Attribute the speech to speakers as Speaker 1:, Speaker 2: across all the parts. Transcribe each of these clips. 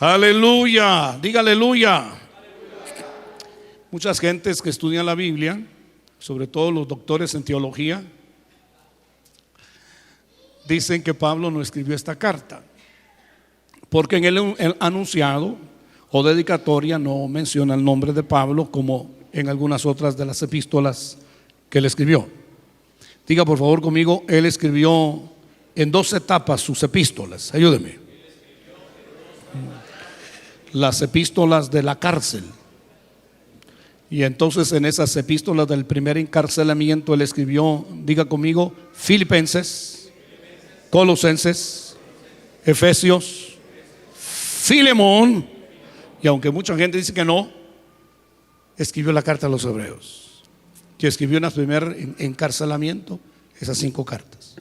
Speaker 1: Aleluya, diga aleluya. Muchas gentes que estudian la Biblia, sobre todo los doctores en teología, dicen que Pablo no escribió esta carta porque en el anunciado o dedicatoria no menciona el nombre de Pablo como en algunas otras de las epístolas que él escribió. Diga por favor conmigo, él escribió en 2 etapas sus epístolas. Ayúdeme. Las epístolas de la cárcel. Y entonces en esas epístolas del primer encarcelamiento él escribió, diga conmigo, Filipenses, Colosenses, Efesios, Filemón, y aunque mucha gente dice que no, escribió la carta a los hebreos, que escribió en el primer encarcelamiento, esas 5 cartas,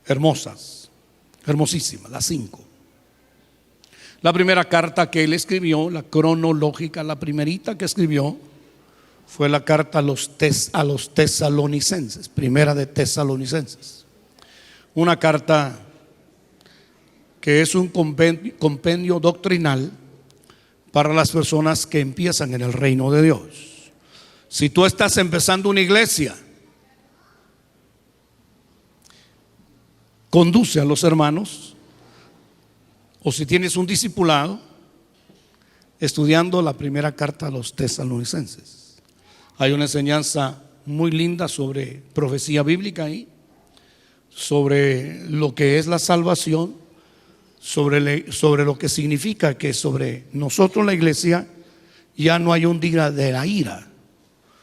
Speaker 1: hermosas, hermosísimas, las 5. La primera carta que él escribió, la cronológica, la primerita que escribió, fue la carta a los tesalonicenses, primera de Tesalonicenses. Una carta que es un compendio doctrinal para las personas que empiezan en el reino de Dios. Si tú estás empezando una iglesia, conduce a los hermanos, o si tienes un discipulado, estudiando la primera carta a los tesalonicenses. Hay una enseñanza muy linda sobre profecía bíblica ahí, sobre lo que es la salvación, sobre lo que significa que sobre nosotros la iglesia ya no hay un día de la ira,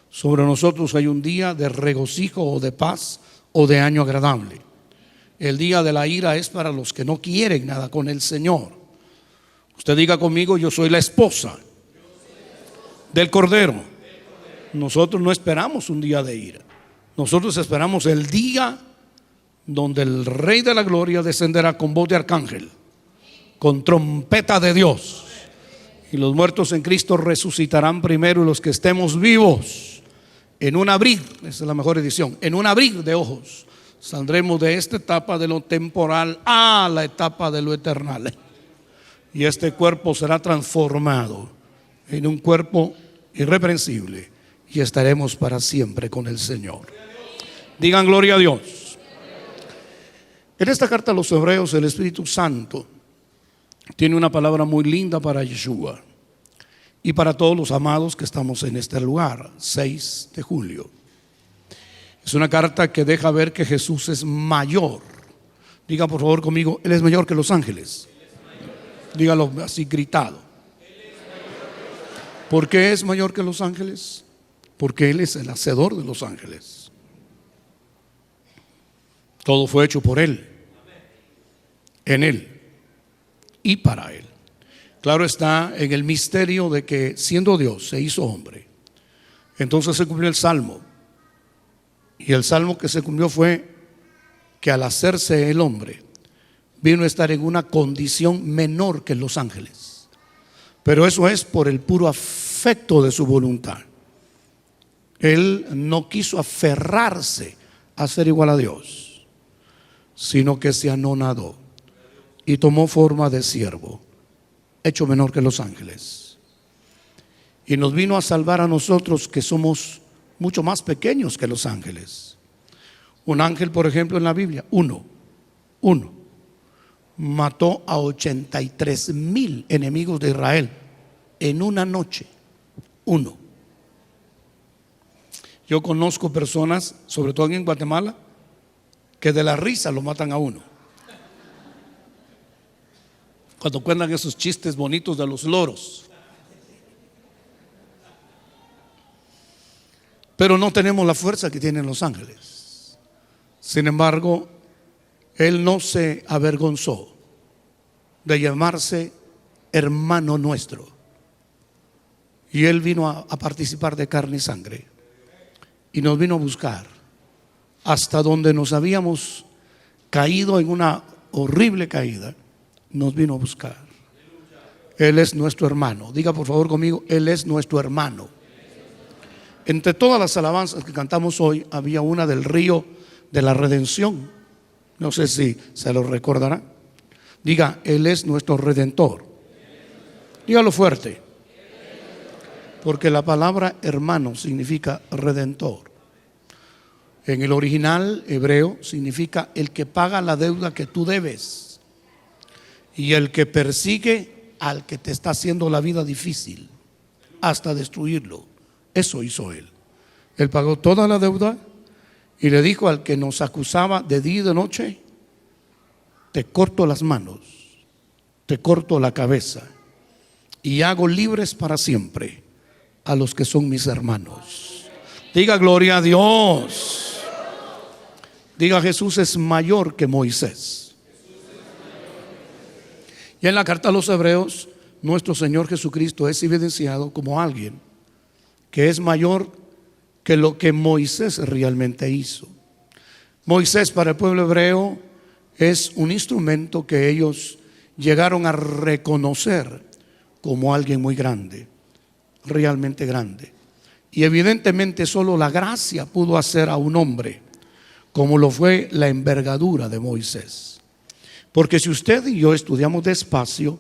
Speaker 1: sobre nosotros hay un día de regocijo o de paz o de año agradable. El día de la ira es para los que no quieren nada con el Señor. Usted diga conmigo, yo soy la esposa del Cordero. Nosotros no esperamos un día de ira. Nosotros esperamos el día donde el Rey de la Gloria descenderá con voz de arcángel, con trompeta de Dios, y los muertos en Cristo resucitarán primero, y los que estemos vivos, en un abrir, esa es la mejor edición, en un abrir de ojos, saldremos de esta etapa de lo temporal a la etapa de lo eternal. Y este cuerpo será transformado en un cuerpo irreprensible y estaremos para siempre con el Señor. Digan gloria a Dios. En esta carta a los hebreos, el Espíritu Santo tiene una palabra muy linda para Yeshua y para todos los amados que estamos en este lugar. 6 de julio. Es una carta que deja ver que Jesús es mayor. Diga por favor conmigo, Él es mayor que los ángeles. Dígalo así gritado. ¿Por qué es mayor que los ángeles? Porque Él es el hacedor de los ángeles. Todo fue hecho por Él, en Él y para Él. Claro está en el misterio de que siendo Dios se hizo hombre. Entonces se cumplió el Salmo. Y el salmo que se cumplió fue que al hacerse el hombre vino a estar en una condición menor que los ángeles. Pero eso es por el puro afecto de su voluntad. Él no quiso aferrarse a ser igual a Dios, sino que se anonadó y tomó forma de siervo, hecho menor que los ángeles. Y nos vino a salvar a nosotros que somos mucho más pequeños que los ángeles. Un ángel, por ejemplo, en la Biblia, uno, mató a 83,000 enemigos de Israel en una noche. Uno. Yo conozco personas, sobre todo en Guatemala, que de la risa lo matan a uno. Cuando cuentan esos chistes bonitos de los loros. Pero no tenemos la fuerza que tienen los ángeles. Sin embargo, Él no se avergonzó de llamarse hermano nuestro. Y Él vino a participar de carne y sangre. Y nos vino a buscar hasta donde nos habíamos caído en una horrible caída. Nos vino a buscar. Él es nuestro hermano. Diga por favor conmigo, Él es nuestro hermano. Entre todas las alabanzas que cantamos hoy, había una del río de la redención. No sé si se lo recordará. Diga, Él es nuestro redentor. Dígalo fuerte. Porque la palabra hermano significa redentor. En el original hebreo significa el que paga la deuda que tú debes y el que persigue al que te está haciendo la vida difícil hasta destruirlo. Eso hizo él. Él pagó toda la deuda y le dijo al que nos acusaba de día y de noche: te corto las manos, te corto la cabeza y hago libres para siempre a los que son mis hermanos. Diga gloria a Dios. Diga, Jesús es mayor que Moisés. Y en la carta a los Hebreos, nuestro Señor Jesucristo es evidenciado como alguien que es mayor que lo que Moisés realmente hizo. Moisés para el pueblo hebreo es un instrumento que ellos llegaron a reconocer como alguien muy grande, realmente grande. Y evidentemente solo la gracia pudo hacer a un hombre como lo fue la envergadura de Moisés. Porque si usted y yo estudiamos despacio,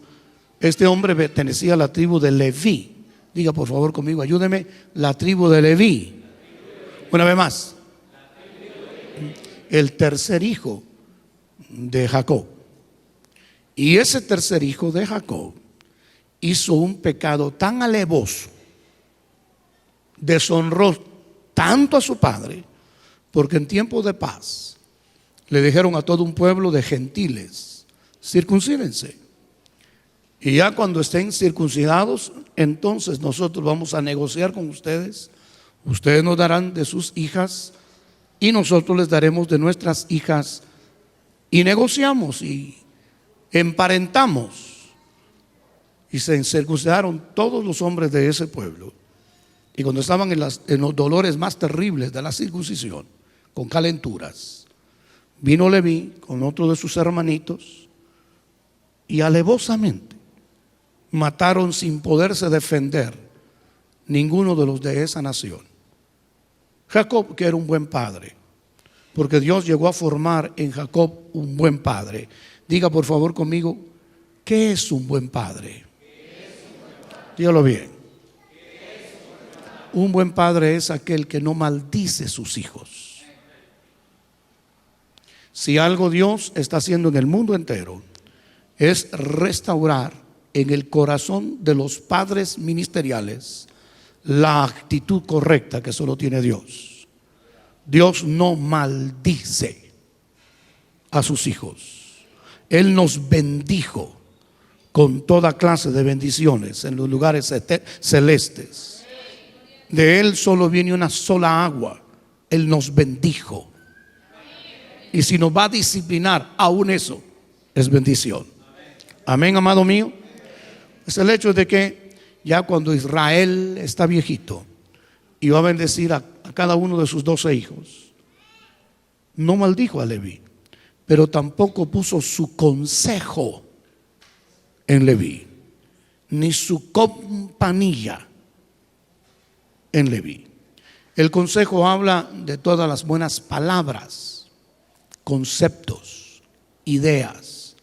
Speaker 1: este hombre pertenecía a la tribu de Leví. Diga por favor conmigo, ayúdeme, la tribu de Leví. Una vez más, el tercer hijo de Jacob. Y ese tercer hijo de Jacob hizo un pecado tan alevoso, deshonró tanto a su padre, porque en tiempo de paz le dijeron a todo un pueblo de gentiles: circuncídense. Y ya cuando estén circuncidados, entonces nosotros vamos a negociar con ustedes. Ustedes nos darán de sus hijas y nosotros les daremos de nuestras hijas. Y negociamos y emparentamos. Y se circuncidaron todos los hombres de ese pueblo. Y cuando estaban en los dolores más terribles de la circuncisión, con calenturas, vino Leví con otro de sus hermanitos y alevosamente mataron sin poderse defender ninguno de los de esa nación. Jacob, que era un buen padre, porque Dios llegó a formar en Jacob un buen padre. Diga por favor conmigo, ¿qué es un buen padre? Dígalo bien. Un buen padre es aquel que no maldice sus hijos. Si algo Dios está haciendo en el mundo entero es restaurar en el corazón de los padres ministeriales la actitud correcta que solo tiene Dios. Dios no maldice a sus hijos. Él nos bendijo con toda clase de bendiciones en los lugares celestes. De Él solo viene una sola agua. Él nos bendijo. Y si nos va a disciplinar, aún eso es bendición. Amén, amado mío. Es el hecho de que ya cuando Israel está viejito y va a bendecir a cada uno de sus 12 hijos, no maldijo a Leví, pero tampoco puso su consejo en Leví, ni su compañía en Leví. El consejo habla de todas las buenas palabras, conceptos, ideas.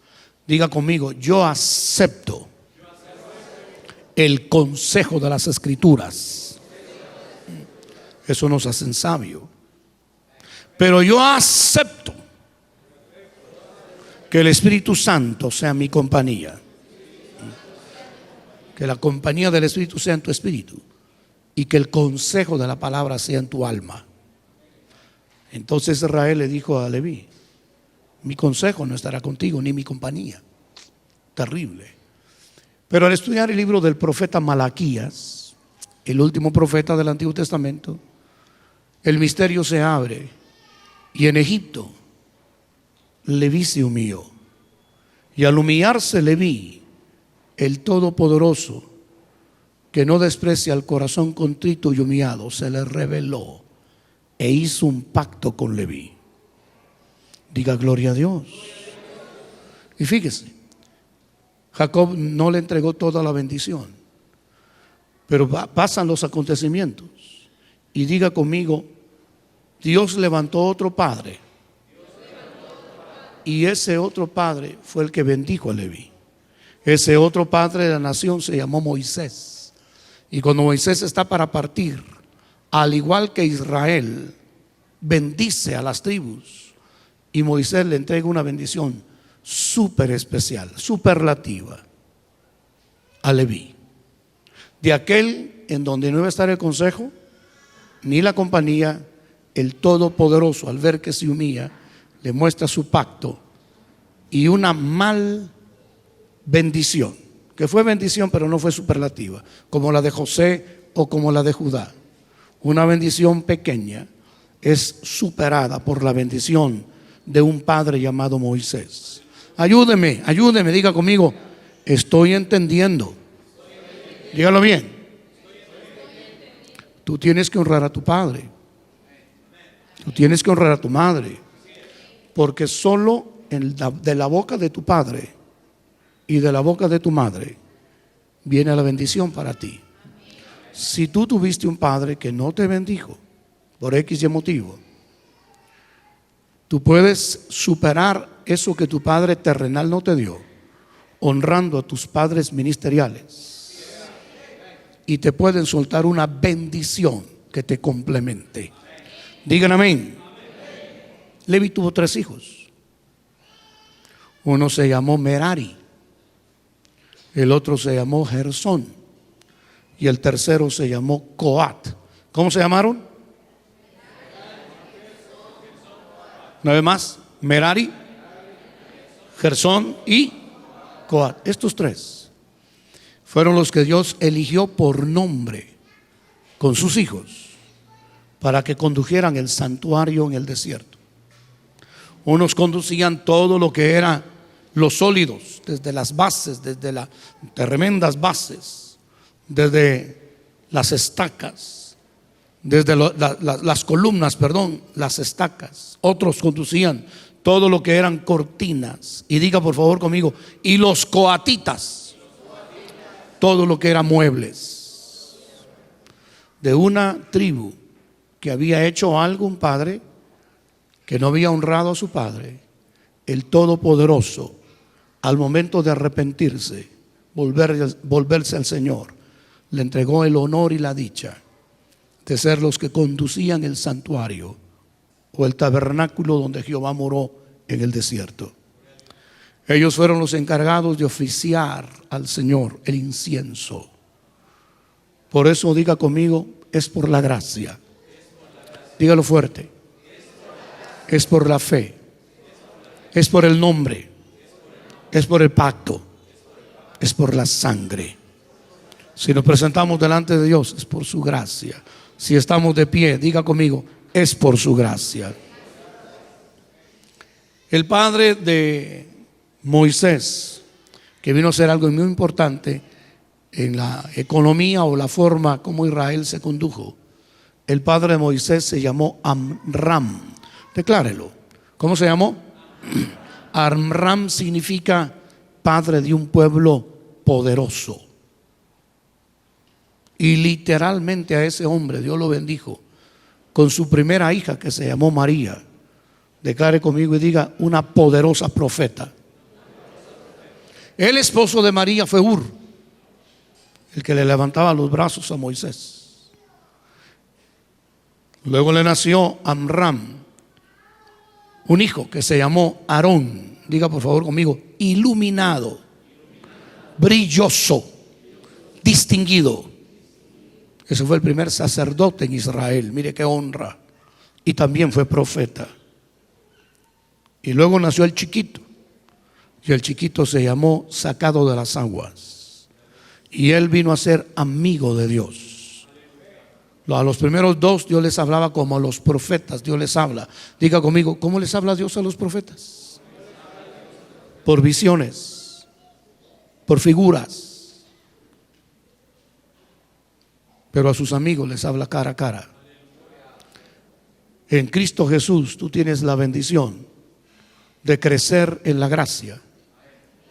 Speaker 1: Diga conmigo, yo acepto el consejo de las Escrituras. Eso nos hace sabio. Pero yo acepto que el Espíritu Santo sea mi compañía. Que la compañía del Espíritu sea en tu espíritu. Y que el consejo de la palabra sea en tu alma. Entonces Israel le dijo a Leví: mi consejo no estará contigo, ni mi compañía. Terrible. Pero al estudiar el libro del profeta Malaquías, el último profeta del Antiguo Testamento, el misterio se abre. Y en Egipto Leví se humilló. Y al humillarse Leví, el Todopoderoso, que no desprecia el corazón contrito y humillado, se le reveló e hizo un pacto con Leví. Diga gloria a Dios. Y fíjese, Jacob no le entregó toda la bendición, pero pasan los acontecimientos y diga conmigo, Dios levantó otro padre, y ese otro padre fue el que bendijo a Leví. Ese otro padre de la nación se llamó Moisés. Y cuando Moisés está para partir, al igual que Israel, bendice a las tribus. Y Moisés le entrega una bendición súper especial, superlativa a Leví. De aquel en donde no iba a estar el consejo, ni la compañía, el Todopoderoso, al ver que se humilla, le muestra su pacto y una mal bendición, que fue bendición pero no fue superlativa, como la de José o como la de Judá. Una bendición pequeña es superada por la bendición de un padre llamado Moisés. Ayúdeme, ayúdeme, diga conmigo, estoy entendiendo. Dígalo bien. Tú tienes que honrar a tu padre. Tú tienes que honrar a tu madre. Porque solo de la boca de tu padre y de la boca de tu madre viene la bendición para ti. Si tú tuviste un padre que no te bendijo por X y motivo, tú puedes superar eso que tu padre terrenal no te dio, honrando a tus padres ministeriales. Y te pueden soltar una bendición que te complemente. Digan amén. Leví tuvo 3 hijos. Uno se llamó Merari, el otro se llamó Gersón y el tercero se llamó Coat. ¿Cómo se llamaron? Una vez más, Merari, Gersón y Coat. Estos 3 fueron los que Dios eligió por nombre con sus hijos para que condujeran el santuario en el desierto. Unos conducían todo lo que era los sólidos, desde las bases, desde las tremendas bases, desde las estacas, desde las columnas, las estacas. Otros conducían todo lo que eran cortinas. Y diga por favor conmigo, y los coatitas, todo lo que era muebles. De una tribu que había hecho algo un padre, que no había honrado a su padre, el Todopoderoso, al momento de arrepentirse, volverse al Señor, le entregó el honor y la dicha de ser los que conducían el santuario o el tabernáculo donde Jehová moró en el desierto. Ellos fueron los encargados de oficiar al Señor el incienso. Por eso diga conmigo, es por la gracia. Dígalo fuerte. Es por la fe. Es por el nombre. Es por el pacto. Es por la sangre. Si nos presentamos delante de Dios, es por su gracia. Si estamos de pie, diga conmigo, es por su gracia. El padre de Moisés, que vino a ser algo muy importante en la economía o la forma como Israel se condujo. El padre de Moisés se llamó Amram. Declárelo. ¿Cómo se llamó? Amram significa padre de un pueblo poderoso. Y literalmente a ese hombre Dios lo bendijo con su primera hija que se llamó María. Declare conmigo y diga, una poderosa profeta. El esposo de María fue Ur, el que le levantaba los brazos a Moisés. Luego le nació Amram, un hijo que se llamó Aarón. Diga por favor conmigo, iluminado, brilloso, distinguido. Ese fue el primer sacerdote en Israel. Mire qué honra. Y también fue profeta. Y luego nació el chiquito. Y el chiquito se llamó Sacado de las Aguas. Y él vino a ser amigo de Dios. A los primeros 2 Dios les hablaba como a los profetas. Dios les habla. Diga conmigo, ¿cómo les habla Dios a los profetas? Por visiones, por figuras. Pero a sus amigos les habla cara a cara. En Cristo Jesús tú tienes la bendición de crecer en la gracia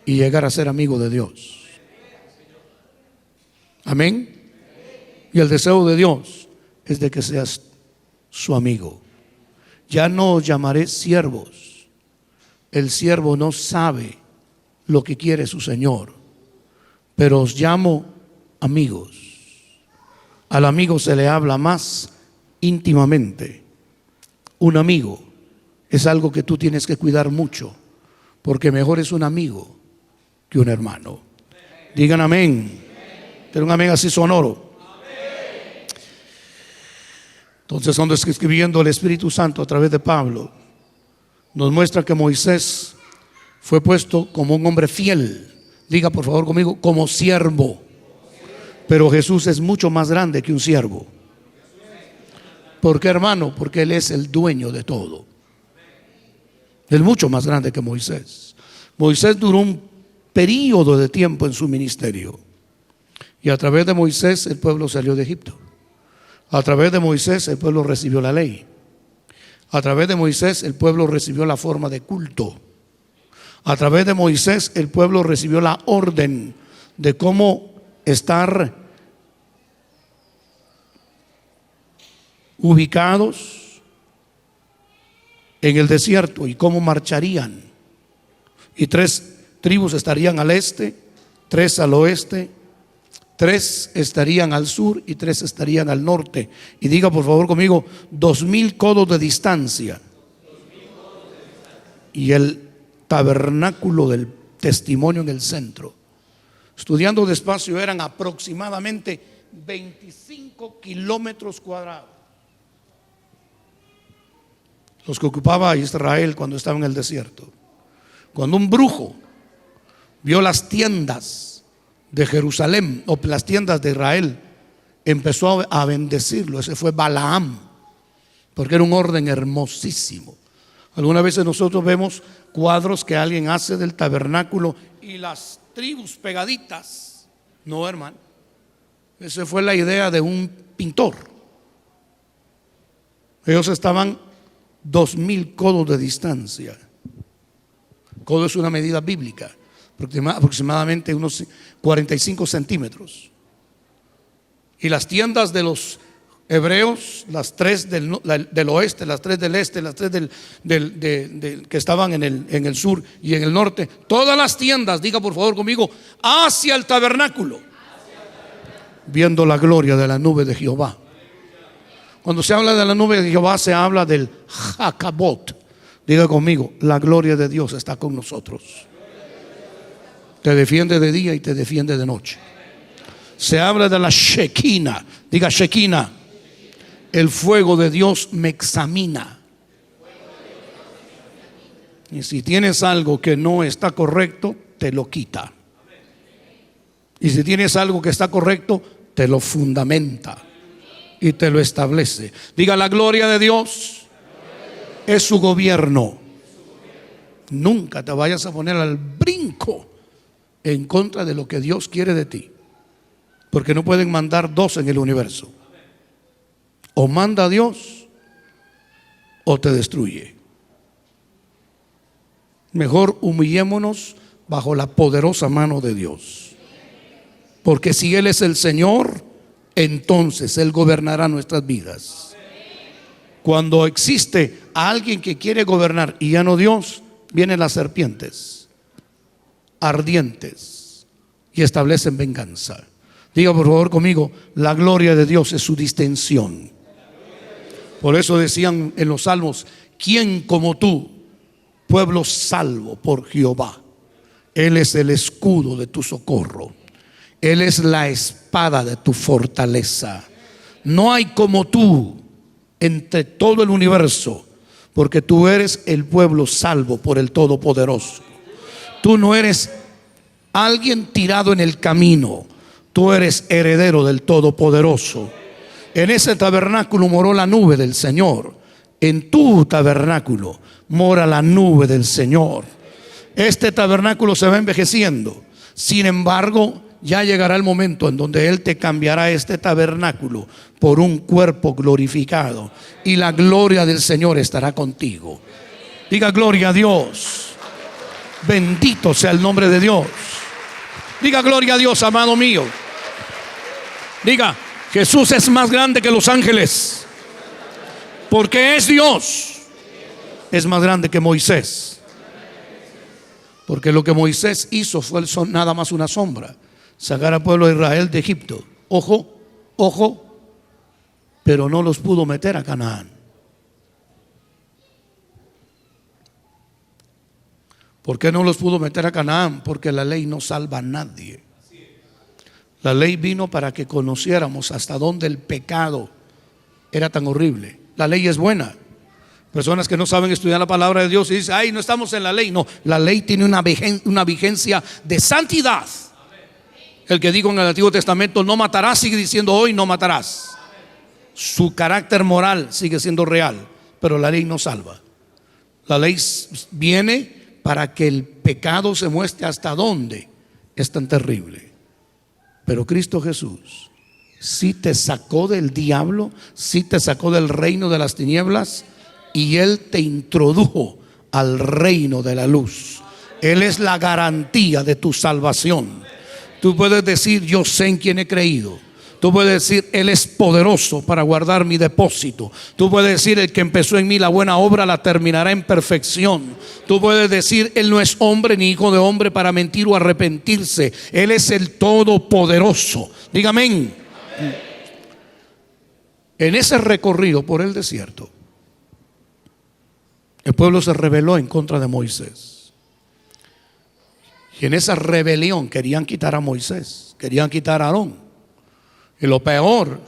Speaker 1: y llegar a ser amigo de Dios. Amén. Y el deseo de Dios es de que seas su amigo. Ya no os llamaré siervos. El siervo no sabe lo que quiere su Señor, pero os llamo amigos. Al amigo se le habla más íntimamente. Un amigo es algo que tú tienes que cuidar mucho, porque mejor es un amigo que un hermano. Digan amén. Pero un amén así sonoro. Entonces, cuando está escribiendo el Espíritu Santo a través de Pablo, nos muestra que Moisés fue puesto como un hombre fiel. Diga por favor conmigo, como siervo. Pero Jesús es mucho más grande que un siervo. ¿Por qué, hermano? Porque Él es el dueño de todo. Él es mucho más grande que Moisés. Moisés duró un periodo de tiempo en su ministerio. Y a través de Moisés el pueblo salió de Egipto. A través de Moisés el pueblo recibió la ley. A través de Moisés el pueblo recibió la forma de culto. A través de Moisés el pueblo recibió la orden de cómo estar ubicados en el desierto y cómo marcharían. Y 3 tribus estarían al este, 3 al oeste, 3 estarían al sur y 3 estarían al norte. Y diga por favor conmigo, 2000 codos de distancia. Y el tabernáculo del testimonio en el centro. Estudiando despacio, eran aproximadamente 25 kilómetros cuadrados los que ocupaba Israel cuando estaba en el desierto. Cuando un brujo vio las tiendas de Jerusalén o las tiendas de Israel, empezó a bendecirlo. Ese fue Balaam, porque era un orden hermosísimo. Algunas veces nosotros vemos cuadros que alguien hace del tabernáculo y las tribus pegaditas. No, hermano, esa fue la idea de un pintor. Ellos estaban 2000 codos de distancia. Codo es una medida bíblica, aproximadamente unos 45 centímetros. Y las tiendas de los hebreos, las 3 del oeste, las 3 del este, las 3 que estaban en el sur y en el norte, todas las tiendas, diga por favor conmigo, hacia el tabernáculo, viendo la gloria de la nube de Jehová. Cuando se habla de la nube de Jehová, se habla del Jacabot. Diga conmigo, la gloria de Dios está con nosotros. Te defiende de día y te defiende de noche. Se habla de la Shekinah. Diga Shekinah. El fuego de Dios me examina. Y si tienes algo que no está correcto, te lo quita. Y si tienes algo que está correcto, te lo fundamenta y te lo establece. Diga, la gloria de Dios es su gobierno. Nunca te vayas a poner al brinco en contra de lo que Dios quiere de ti, porque no pueden mandar 2 en el universo. O manda a Dios o te destruye. Mejor humillémonos bajo la poderosa mano de Dios, porque si Él es el Señor, entonces Él gobernará nuestras vidas. Cuando existe a alguien que quiere gobernar y ya no Dios, vienen las serpientes ardientes y establecen venganza. Diga por favor conmigo, la gloria de Dios es su distensión. Por eso decían en los salmos, ¿quién como tú, pueblo salvo por Jehová? Él es el escudo de tu socorro. Él es la espada de tu fortaleza. No hay como tú entre todo el universo, porque tú eres el pueblo salvo por el Todopoderoso. Tú no eres alguien tirado en el camino, tú eres heredero del Todopoderoso. En ese tabernáculo moró la nube del Señor. En tu tabernáculo mora la nube del Señor. Este tabernáculo se va envejeciendo. Sin embargo, ya llegará el momento en donde Él te cambiará este tabernáculo por un cuerpo glorificado y la gloria del Señor estará contigo. Diga gloria a Dios. Bendito sea el nombre de Dios. Diga gloria a Dios, amado mío. Diga, Jesús es más grande que los ángeles, porque es Dios. Es más grande que Moisés, porque lo que Moisés hizo fue nada más una sombra. sacar al pueblo de Israel de Egipto. Ojo, ojo, pero no los pudo meter a Canaán. ¿Por qué no los pudo meter a Canaán? Porque la ley no salva a nadie. La ley vino para que conociéramos hasta dónde el pecado era tan horrible. La ley es buena. Personas que no saben estudiar la palabra de Dios y dicen, ay, no estamos en la ley. No, la ley tiene una vigencia de santidad. El que dijo en el Antiguo Testamento, no matarás, sigue diciendo hoy, no matarás. Su carácter moral sigue siendo real, pero la ley no salva. La ley viene para que el pecado se muestre hasta dónde es tan terrible. Pero Cristo Jesús sí te sacó del diablo, sí te sacó del reino de las tinieblas, y Él te introdujo al reino de la luz. Él es la garantía de tu salvación. Tú puedes decir, yo sé en quién he creído. Tú puedes decir, Él es poderoso para guardar mi depósito. Tú puedes decir, el que empezó en mí la buena obra la terminará en perfección. Tú puedes decir, Él no es hombre ni hijo de hombre para mentir o arrepentirse. Él es el todopoderoso. Dígame amén. En ese recorrido por el desierto, el pueblo se rebeló en contra de Moisés. Y en esa rebelión querían quitar a Moisés, querían quitar a Aarón. Y lo peor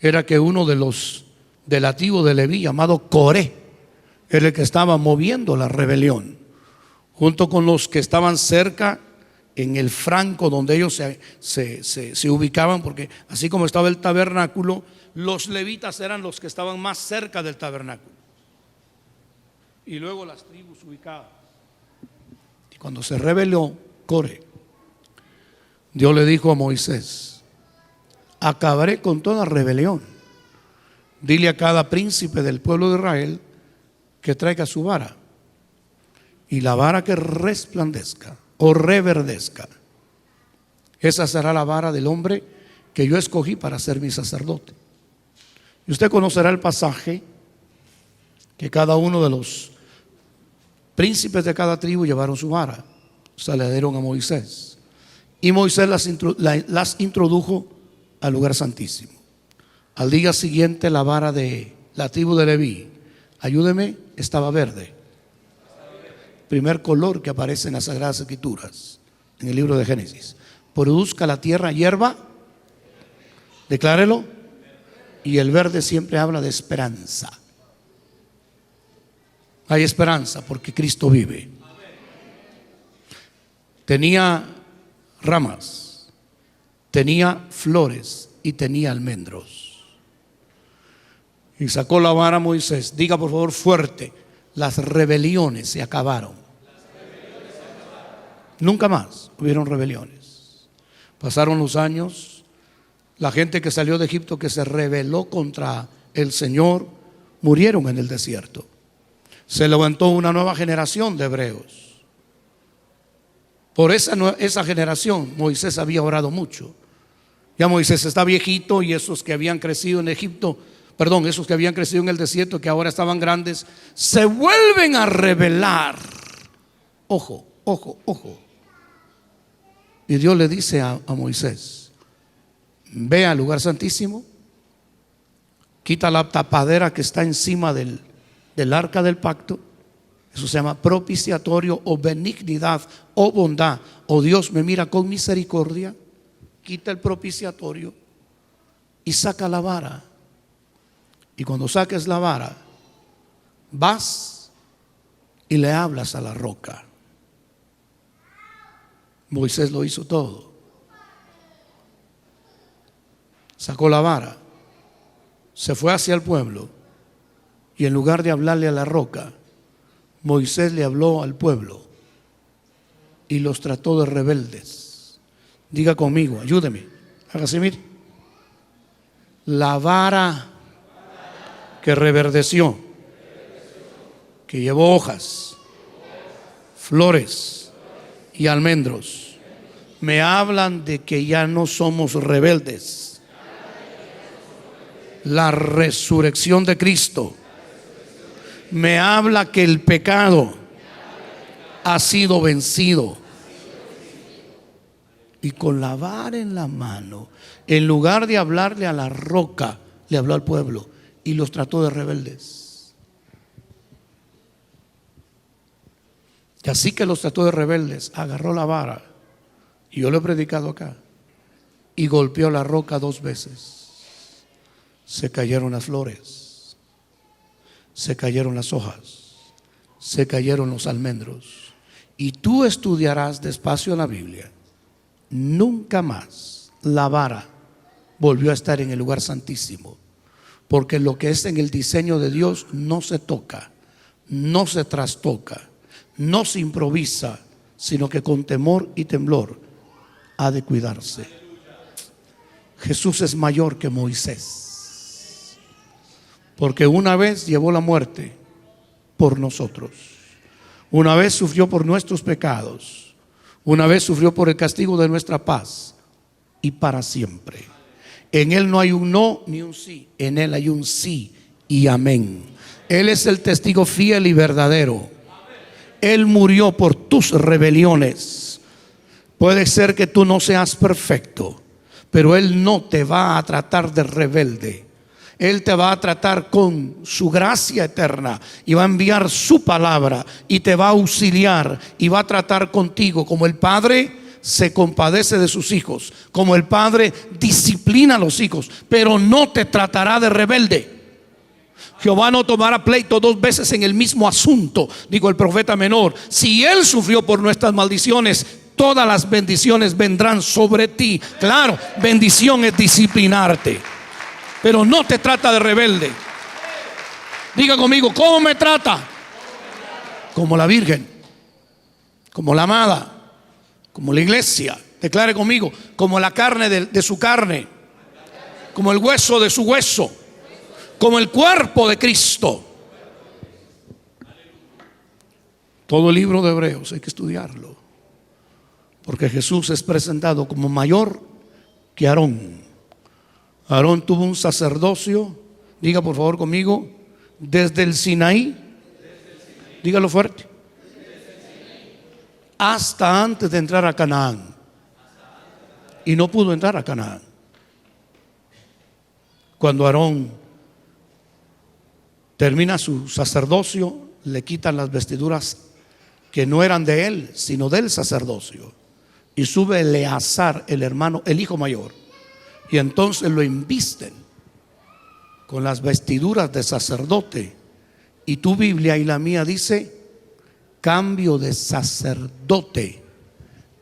Speaker 1: era que uno de los de la tribu de Leví, llamado Coré, era el que estaba moviendo la rebelión, junto con los que estaban cerca en el franco donde ellos se ubicaban, porque así como estaba el tabernáculo, los levitas eran los que estaban más cerca del tabernáculo. Y luego las tribus ubicadas. Y cuando se rebeló Coré, Dios le dijo a Moisés, acabaré con toda rebelión. Dile a cada príncipe del pueblo de Israel que traiga su vara, y la vara que resplandezca o reverdezca, esa será la vara del hombre que yo escogí para ser mi sacerdote. Y usted conocerá el pasaje que cada uno de los príncipes de cada tribu llevaron su vara, se la dieron a Moisés, y Moisés las introdujo al lugar santísimo. Al día siguiente la vara de la tribu de Leví, ayúdeme, estaba verde. Primer color que aparece en las Sagradas Escrituras, en el libro de Génesis. Produzca la tierra hierba, declárelo. Y el verde siempre habla de esperanza. Hay esperanza porque Cristo vive. Tenía ramas, tenía flores y tenía almendros. Y sacó la vara Moisés. Diga por favor fuerte, las rebeliones se acabaron. Nunca más hubieron rebeliones. Pasaron los años, la gente que salió de Egipto, que se rebeló contra el Señor, murieron en el desierto. Se levantó una nueva generación de hebreos. Por esa generación Moisés había orado mucho. Ya Moisés está viejito, y esos que habían crecido en Egipto, esos que habían crecido en el desierto, que ahora estaban grandes, se vuelven a rebelar. Ojo, ojo, ojo. Y Dios le dice a Moisés, ve al lugar santísimo, quita la tapadera que está encima del arca del pacto. Eso se llama propiciatorio o benignidad o bondad. O Dios me mira con misericordia. Quita el propiciatorio y saca la vara. Y cuando saques la vara, vas y le hablas a la roca. Moisés lo hizo todo. Sacó la vara, se fue hacia el pueblo, y en lugar de hablarle a la roca, Moisés le habló al pueblo y los trató de rebeldes. Diga conmigo, ayúdeme, hágase mire. La vara que reverdeció, que llevó hojas, flores y almendros, me hablan de que ya no somos rebeldes. La resurrección de Cristo me habla que el pecado ha sido vencido. y con la vara en la mano, en lugar de hablarle a la roca, le habló al pueblo y los trató de rebeldes. Y así que los trató de rebeldes, agarró la vara, y yo lo he predicado acá, y golpeó la roca 2 veces. Se cayeron las flores, se cayeron las hojas, se cayeron los almendros. Y tú estudiarás despacio la Biblia. Nunca más la vara volvió a estar en el lugar santísimo, porque lo que es en el diseño de Dios no se toca, no se trastoca, no se improvisa, sino que con temor y temblor ha de cuidarse. Jesús es mayor que Moisés, porque una vez llevó la muerte por nosotros, una vez sufrió por nuestros pecados, una vez sufrió por el castigo de nuestra paz, y para siempre. En Él no hay un no ni un sí, en Él hay un sí y amén. Él es el testigo fiel y verdadero. Él murió por tus rebeliones. Puede ser que tú no seas perfecto, pero Él no te va a tratar de rebelde. Él te va a tratar con su gracia eterna y va a enviar su palabra y te va a auxiliar y va a tratar contigo como el Padre se compadece de sus hijos, como el Padre disciplina a los hijos, pero no te tratará de rebelde. Jehová no tomará pleito 2 veces en el mismo asunto, dijo el profeta menor. Si Él sufrió por nuestras maldiciones, todas las bendiciones vendrán sobre ti. Claro, bendición es disciplinarte, pero no te trata de rebelde. Diga conmigo, ¿cómo me trata? Como la Virgen, como la amada, como la iglesia. Declare conmigo, como la carne de su carne, como el hueso de su hueso, como el cuerpo de Cristo. Todo el libro de Hebreos hay que estudiarlo, porque Jesús es presentado como mayor que Aarón. Aarón tuvo un sacerdocio, diga por favor conmigo, desde el Sinaí, dígalo fuerte, hasta antes de entrar a Canaán. Y no pudo entrar a Canaán. Cuando Aarón termina su sacerdocio, le quitan las vestiduras que no eran de él, sino del sacerdocio, y sube Eleazar, el hermano, el hijo mayor, y entonces lo invisten con las vestiduras de sacerdote. Y tu Biblia y la mía dice cambio de sacerdote,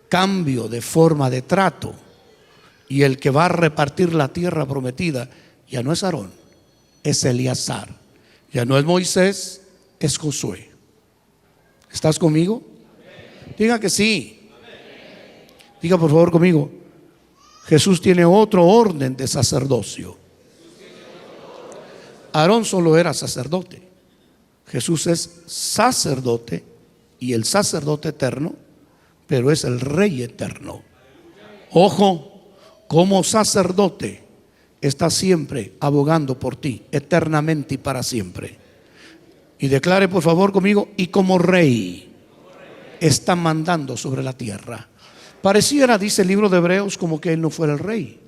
Speaker 1: cambio de forma de trato. Y el que va a repartir la tierra prometida ya no es Aarón, es Eleazar. Ya no es Moisés, es Josué. ¿Estás conmigo? Diga que sí. Diga por favor conmigo, Jesús tiene otro orden de sacerdocio. Aarón solo era sacerdote. Jesús es sacerdote, y el sacerdote eterno, pero es el rey eterno. Ojo, como sacerdote está siempre abogando por ti, eternamente y para siempre. Y declare por favor conmigo, y como rey está mandando sobre la tierra. Pareciera, dice el libro de Hebreos, como que Él no fuera el rey.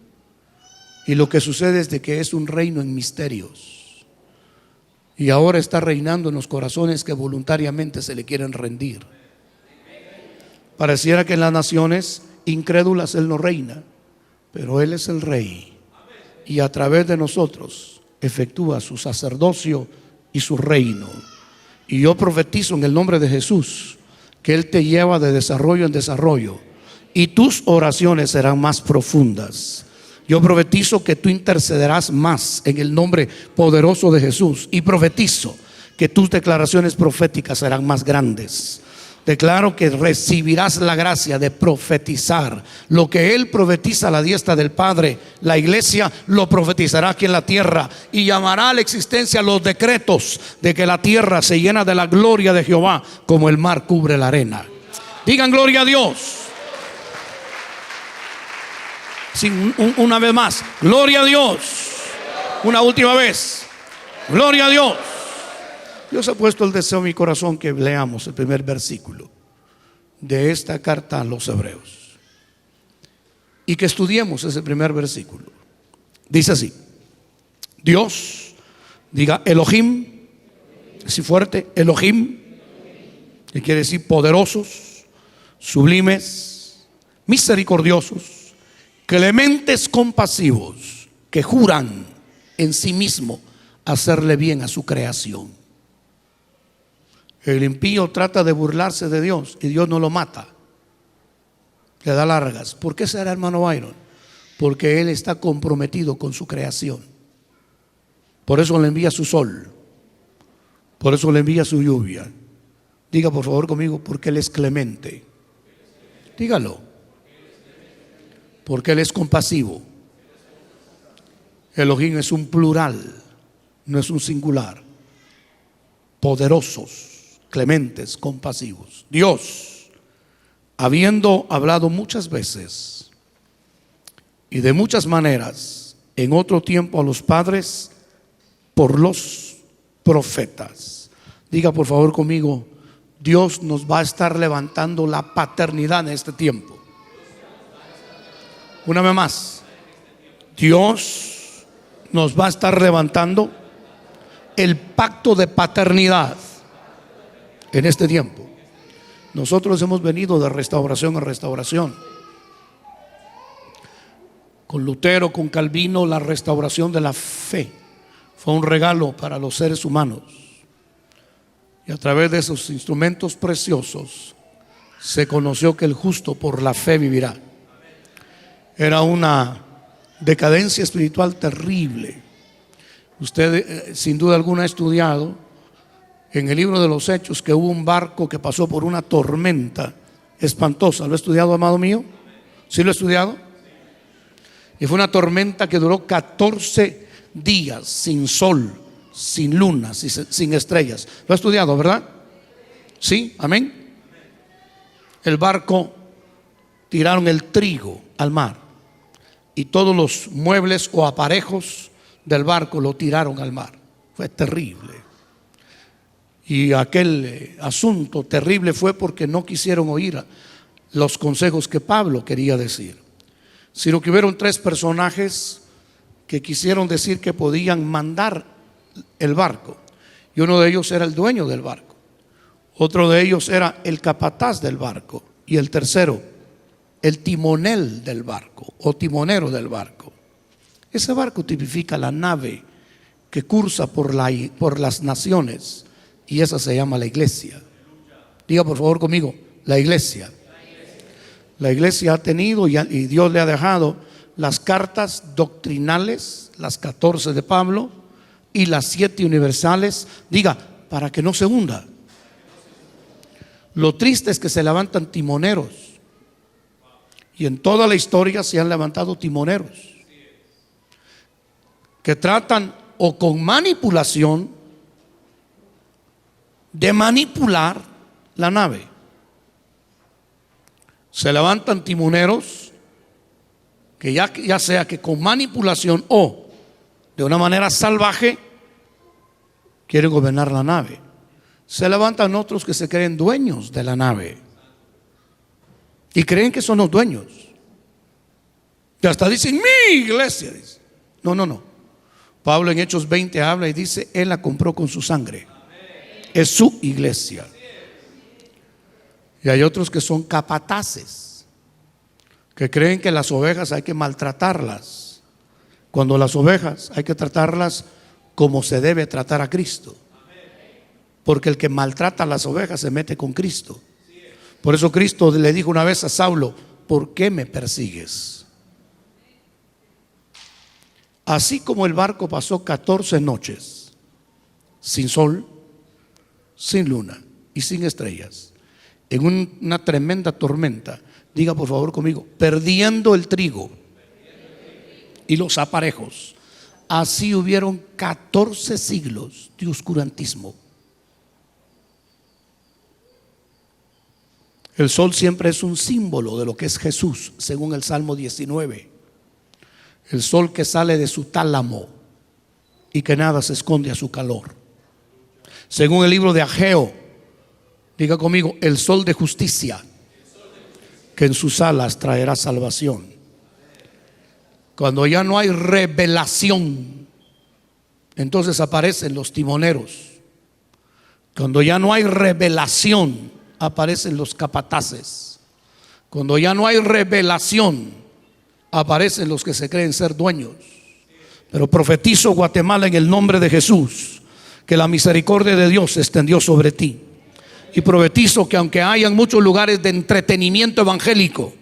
Speaker 1: Y lo que sucede es de que es un reino en misterios, y ahora está reinando en los corazones que voluntariamente se le quieren rendir. Pareciera que en las naciones incrédulas Él no reina, pero Él es el rey, y a través de nosotros efectúa su sacerdocio y su reino. Y yo profetizo en el nombre de Jesús que Él te lleva de desarrollo en desarrollo, y tus oraciones serán más profundas. Yo profetizo que tú intercederás más en el nombre poderoso de Jesús, y profetizo que tus declaraciones proféticas serán más grandes. Declaro que recibirás la gracia de profetizar. Lo que Él profetiza a la diestra del Padre, la iglesia lo profetizará aquí en la tierra, y llamará a la existencia los decretos de que la tierra se llena de la gloria de Jehová como el mar cubre la arena. Digan gloria a Dios. Sí, una vez más, gloria a Dios. Una última vez, gloria a Dios. Dios ha puesto el deseo en mi corazón que leamos el primer versículo de esta carta a los Hebreos. y que estudiemos ese primer versículo. Dice así: Dios, diga Elohim, así fuerte, Elohim, que quiere decir poderosos, sublimes, misericordiosos, clementes, compasivos, que juran en sí mismo hacerle bien a su creación. El impío trata de burlarse de Dios y Dios no lo mata, le da largas. ¿Por qué será, hermano Byron? Porque él está comprometido con su creación. Por eso le envía su sol, por eso le envía su lluvia. Diga por favor conmigo: porque él es clemente. Dígalo: porque él es compasivo. Elohim es un plural, no es un singular. Poderosos, clementes, compasivos. Dios, habiendo hablado muchas veces y de muchas maneras en otro tiempo a los padres por los profetas. Diga por favor conmigo: Dios nos va a estar levantando la paternidad en este tiempo. Una vez más, Dios nos va a estar levantando el pacto de paternidad en este tiempo. Nosotros hemos venido de restauración a restauración. Con Lutero, con Calvino, la restauración de la fe fue un regalo para los seres humanos. Y a través de esos instrumentos preciosos se conoció que el justo por la fe vivirá. Era una decadencia espiritual terrible. Usted sin duda alguna ha estudiado en el libro de los Hechos que hubo un barco que pasó por una tormenta espantosa. ¿Lo ha estudiado, amado mío? ¿Sí lo ha estudiado? Y fue una tormenta que duró 14 días sin sol, sin luna, sin estrellas. Lo ha estudiado, ¿verdad? Sí, amén. El barco, tiraron el trigo al mar y todos los muebles o aparejos del barco lo tiraron al mar. Fue terrible. Y aquel asunto terrible fue porque no quisieron oír los consejos que Pablo quería decir, sino que hubieron 3 personajes que quisieron decir que podían mandar el barco, y uno de ellos era el dueño del barco, otro de ellos era el capataz del barco, y el tercero, el timonel del barco o timonero del barco. Ese barco tipifica la nave que cursa por las naciones, y esa se llama la iglesia. Diga por favor conmigo: la iglesia. La iglesia ha tenido y Dios le ha dejado las cartas doctrinales, las 14 de Pablo y las 7 universales. Diga, para que no se hunda. Lo triste es que se levantan timoneros, y en toda la historia se han levantado timoneros que tratan o con manipulación de manipular la nave. Se levantan timoneros que ya sea que con manipulación o de una manera salvaje quieren gobernar la nave. Se levantan otros que se creen dueños de la nave y creen que son los dueños, y hasta dicen: mi iglesia. No. Pablo en Hechos 20 habla y dice: él la compró con su sangre. Es su iglesia. Y hay otros que son capataces, que creen que las ovejas hay que maltratarlas, cuando las ovejas hay que tratarlas como se debe tratar a Cristo, porque el que maltrata a las ovejas se mete con Cristo. Por eso Cristo le dijo una vez a Saulo: ¿por qué me persigues? Así como el barco pasó 14 noches sin sol, sin luna y sin estrellas, en una tremenda tormenta. Diga por favor conmigo: perdiendo el trigo y los aparejos. Así hubieron 14 siglos de oscurantismo. El sol siempre es un símbolo de lo que es Jesús, según el Salmo 19. El sol que sale de su tálamo y que nada se esconde a su calor. Según el libro de Ageo, diga conmigo: el sol de justicia, que en sus alas traerá salvación. Cuando ya no hay revelación, entonces aparecen los timoneros. Cuando ya no hay revelación, aparecen los capataces. Cuando ya no hay revelación, aparecen los que se creen ser dueños. Pero profetizo, Guatemala, en el nombre de Jesús, que la misericordia de Dios se extendió sobre ti. Y profetizo que aunque hayan muchos lugares de entretenimiento evangélico,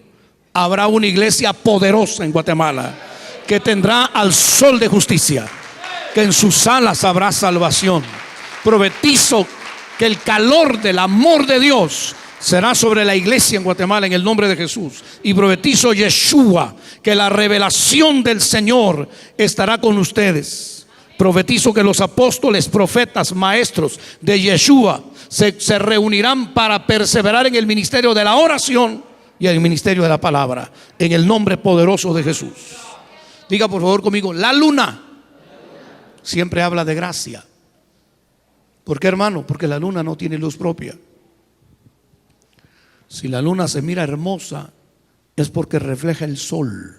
Speaker 1: habrá una iglesia poderosa en Guatemala que tendrá al sol de justicia, que en sus salas habrá salvación. Profetizo que el calor del amor de Dios será sobre la iglesia en Guatemala en el nombre de Jesús. Y profetizo, Yeshua, que la revelación del Señor estará con ustedes. Profetizo que los apóstoles, profetas, maestros de Yeshua se reunirán para perseverar en el ministerio de la oración y el ministerio de la palabra, en el nombre poderoso de Jesús. Diga por favor conmigo: la luna siempre habla de gracia. ¿Por qué, hermano? Porque la luna no tiene luz propia. Si la luna se mira hermosa, es porque refleja el sol.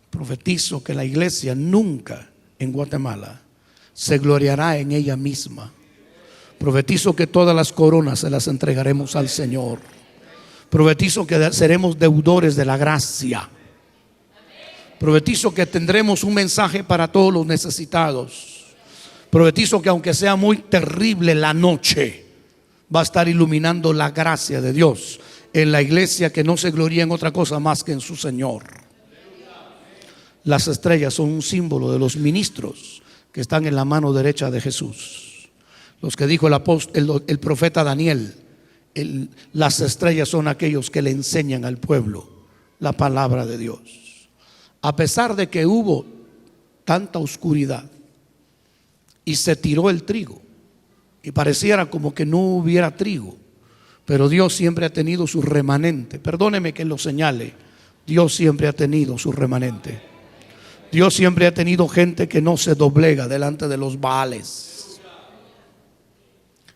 Speaker 1: Profetizo que la iglesia nunca en Guatemala se gloriará en ella misma. Profetizo que todas las coronas se las entregaremos al Señor. Profetizo que seremos deudores de la gracia. Profetizo que tendremos un mensaje para todos los necesitados. Profetizo que aunque sea muy terrible la noche, va a estar iluminando la gracia de Dios en la iglesia, que no se gloría en otra cosa más que en su Señor. Las estrellas son un símbolo de los ministros que están en la mano derecha de Jesús. Los que dijo el profeta Daniel, las estrellas son aquellos que le enseñan al pueblo la palabra de Dios. A pesar de que hubo tanta oscuridad y se tiró el trigo y pareciera como que no hubiera trigo, pero Dios siempre ha tenido su remanente. Perdóneme que lo señale, Dios siempre ha tenido su remanente. Dios siempre ha tenido gente que no se doblega delante de los Baales.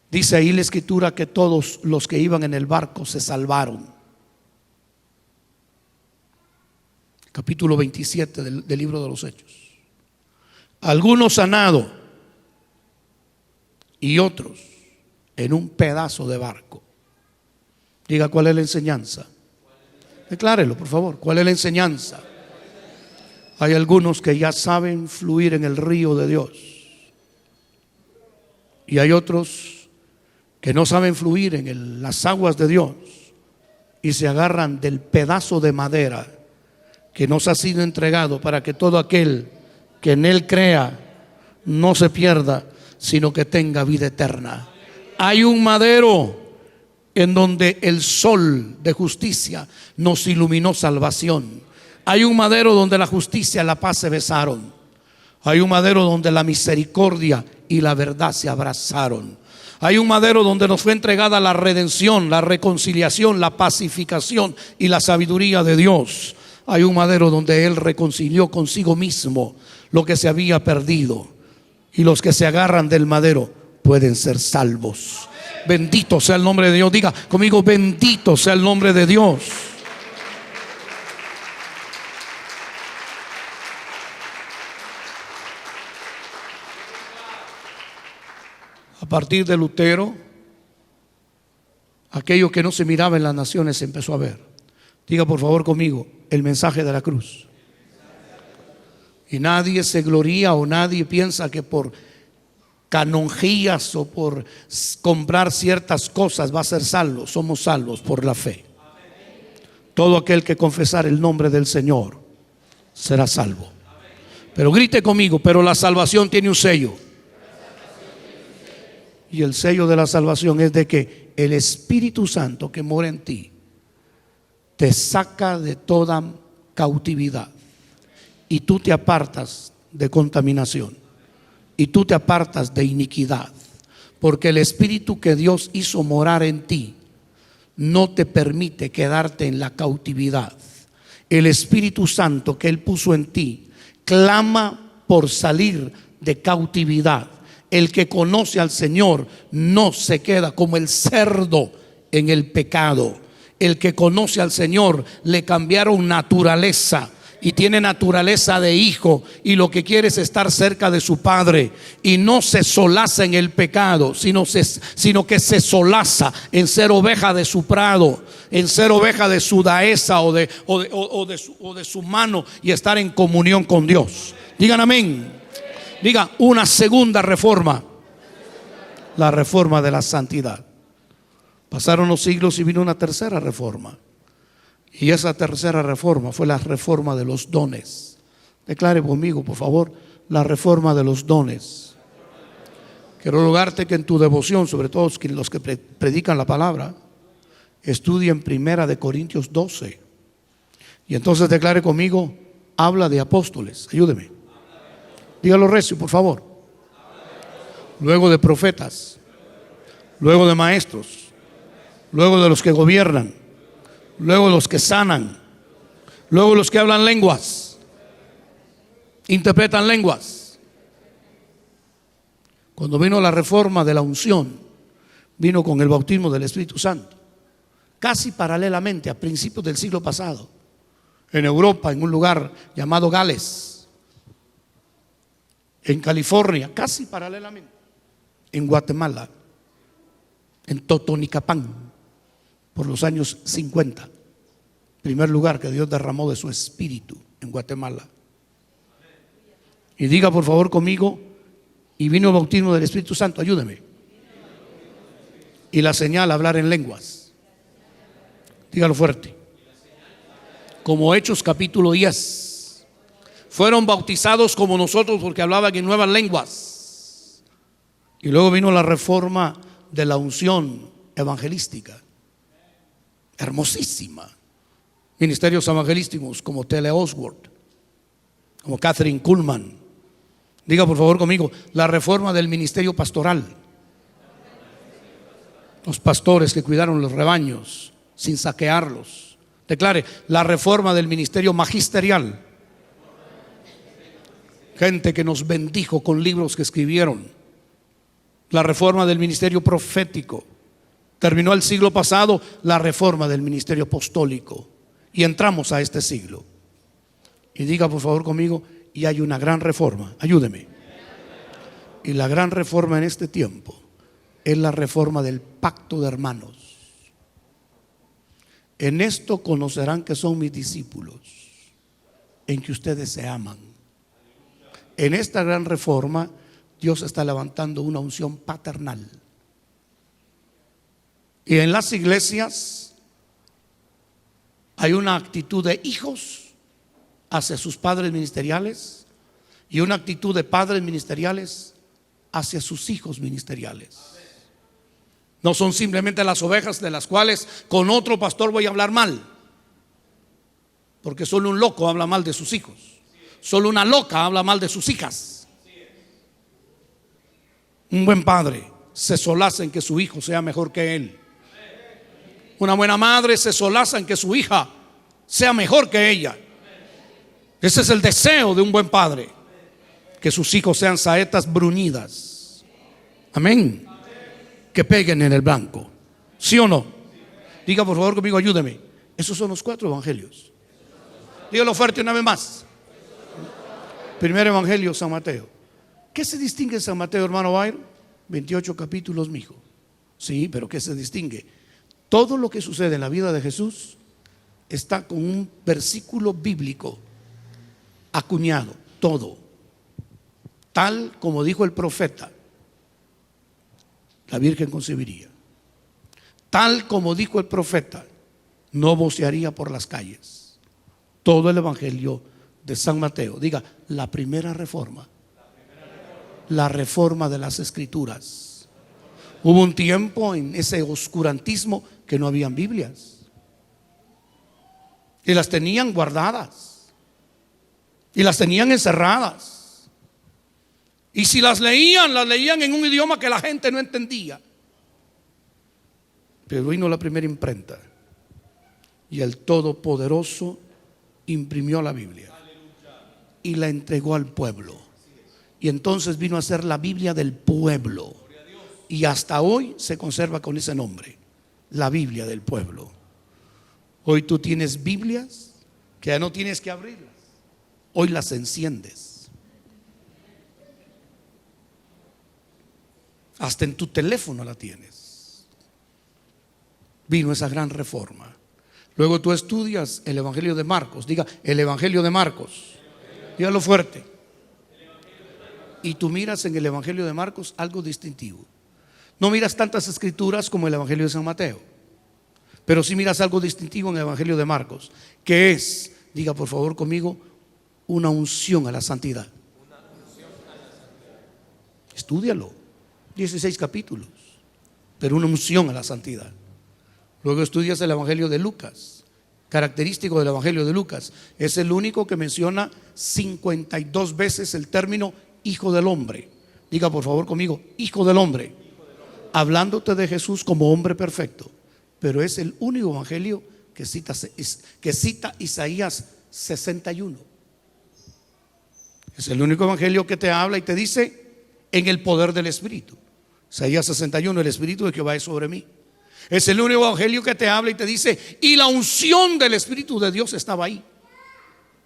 Speaker 1: Dice ahí la escritura que todos los que iban en el barco se salvaron. Capítulo 27 del libro de los Hechos. Algunos sanados y otros en un pedazo de barco. Diga, ¿cuál es la enseñanza? Declárelo, por favor. ¿Cuál es la enseñanza? Hay algunos que ya saben fluir en el río de Dios, y hay otros que no saben fluir en las aguas de Dios y se agarran del pedazo de madera que nos ha sido entregado para que todo aquel que en él crea no se pierda, sino que tenga vida eterna. Hay un madero en donde el sol de justicia nos iluminó salvación. Hay un madero donde la justicia y la paz se besaron. Hay un madero donde la misericordia y la verdad se abrazaron. Hay un madero donde nos fue entregada la redención, la reconciliación, la pacificación y la sabiduría de Dios. Hay un madero donde Él reconcilió consigo mismo lo que se había perdido. Y los que se agarran del madero pueden ser salvos. Bendito sea el nombre de Dios. Diga conmigo: bendito sea el nombre de Dios. A partir de Lutero, aquello que no se miraba en las naciones se empezó a ver. Diga por favor conmigo: el mensaje de la cruz. Y nadie se gloría o nadie piensa que por canonjías o por comprar ciertas cosas va a ser salvo. Somos salvos por la fe. Todo aquel que confesar el nombre del Señor será salvo. Pero grite conmigo: pero la salvación tiene un sello. Y el sello de la salvación es de que el Espíritu Santo que mora en ti te saca de toda cautividad, y tú te apartas de contaminación, y tú te apartas de iniquidad, porque el Espíritu que Dios hizo morar en ti no te permite quedarte en la cautividad. El Espíritu Santo que Él puso en ti clama por salir de cautividad. El que conoce al Señor no se queda como el cerdo en el pecado. el que conoce al Señor le cambiaron naturaleza y tiene naturaleza de hijo, y lo que quiere es estar cerca de su padre, y no se solaza en el pecado, sino que se solaza en ser oveja de su prado, en ser oveja de su dehesa o de su mano, y estar en comunión con Dios. Digan amén. Diga, una segunda reforma, la reforma de la santidad. Pasaron los siglos y vino una tercera reforma. Y esa tercera reforma fue la reforma de los dones. Declare conmigo, por favor, la reforma de los dones. Quiero rogarte que en tu devoción, sobre todo los que predican la palabra, estudien 1 Corintios 12. Y entonces declare conmigo, habla de apóstoles. Ayúdeme. Dígalo recio, por favor. Luego de profetas. Luego de maestros. Luego de los que gobiernan. Luego los que sanan, luego los que hablan lenguas, interpretan lenguas. Cuando vino la reforma de la unción, vino con el bautismo del Espíritu Santo, casi paralelamente a principios del siglo pasado, en Europa, en un lugar llamado Gales, en California, casi paralelamente, en Guatemala, en Totonicapán, por los años 50, primer lugar que Dios derramó de su espíritu en Guatemala. Y diga por favor conmigo, y vino el bautismo del Espíritu Santo, ayúdeme. Y la señal, hablar en lenguas. Dígalo fuerte. Como Hechos capítulo 10. Fueron bautizados como nosotros porque hablaban en nuevas lenguas. Y luego vino la reforma de la unción evangelística. Hermosísima. Ministerios evangelísticos como T.L. Oswald, como Catherine Kuhlman. Diga por favor conmigo, la reforma del ministerio pastoral. Los pastores que cuidaron los rebaños sin saquearlos. Declare, la reforma del ministerio magisterial. Gente que nos bendijo con libros que escribieron. La reforma del ministerio profético. Terminó el siglo pasado la reforma del ministerio apostólico y entramos a este siglo. Y diga por favor conmigo, y hay una gran reforma, ayúdeme. Y la gran reforma en este tiempo es la reforma del pacto de hermanos. En esto conocerán que son mis discípulos, en que ustedes se aman. En esta gran reforma Dios está levantando una unción paternal. Y en las iglesias hay una actitud de hijos hacia sus padres ministeriales y una actitud de padres ministeriales hacia sus hijos ministeriales. No son simplemente las ovejas de las cuales con otro pastor voy a hablar mal, porque solo un loco habla mal de sus hijos, solo una loca habla mal de sus hijas. Un buen padre se solaza en que su hijo sea mejor que él. Una buena madre se solaza en que su hija sea mejor que ella. Ese es el deseo de un buen padre, que sus hijos sean saetas bruñidas. Amén. Que peguen en el blanco. ¿Sí o no? Diga por favor conmigo, ayúdeme. Esos son los 4 evangelios. Dígalo fuerte una vez más. Primer evangelio, San Mateo. ¿Qué se distingue en San Mateo, hermano Byron? 28 capítulos, mijo. Sí, pero ¿qué se distingue? Todo lo que sucede en la vida de Jesús está con un versículo bíblico acuñado, todo. Tal como dijo el profeta, la Virgen concebiría. Tal como dijo el profeta, no vocearía por las calles. Todo el evangelio de San Mateo. Diga, la primera reforma. La reforma de las escrituras. Hubo un tiempo en ese oscurantismo que no habían Biblias y las tenían guardadas y las tenían encerradas, y si las leían en un idioma que la gente no entendía. Pero vino la primera imprenta y el Todopoderoso imprimió la Biblia y la entregó al pueblo, y entonces vino a ser la Biblia del pueblo. Y hasta hoy se conserva con ese nombre, la Biblia del pueblo. Hoy tú tienes Biblias que ya no tienes que abrirlas. Hoy las enciendes. Hasta en tu teléfono la tienes. Vino esa gran reforma. Luego tú estudias el Evangelio de Marcos. Diga, el Evangelio de Marcos. Dígalo fuerte. Y tú miras en el Evangelio de Marcos algo distintivo. No miras tantas escrituras como el Evangelio de San Mateo, pero sí miras algo distintivo en el Evangelio de Marcos, que es, diga por favor conmigo, una unción a la santidad. Estúdialo, 16 capítulos, pero una unción a la santidad. Luego estudias el Evangelio de Lucas. Característico del Evangelio de Lucas, es el único que menciona 52 veces el término Hijo del Hombre. Diga por favor conmigo, Hijo del Hombre, hablándote de Jesús como hombre perfecto. Pero es el único evangelio que cita Isaías 61. Es el único evangelio que te habla y te dice en el poder del Espíritu. Isaías 61, el Espíritu de Jehová es sobre mí. Es el único evangelio que te habla y te dice, y la unción del Espíritu de Dios estaba ahí.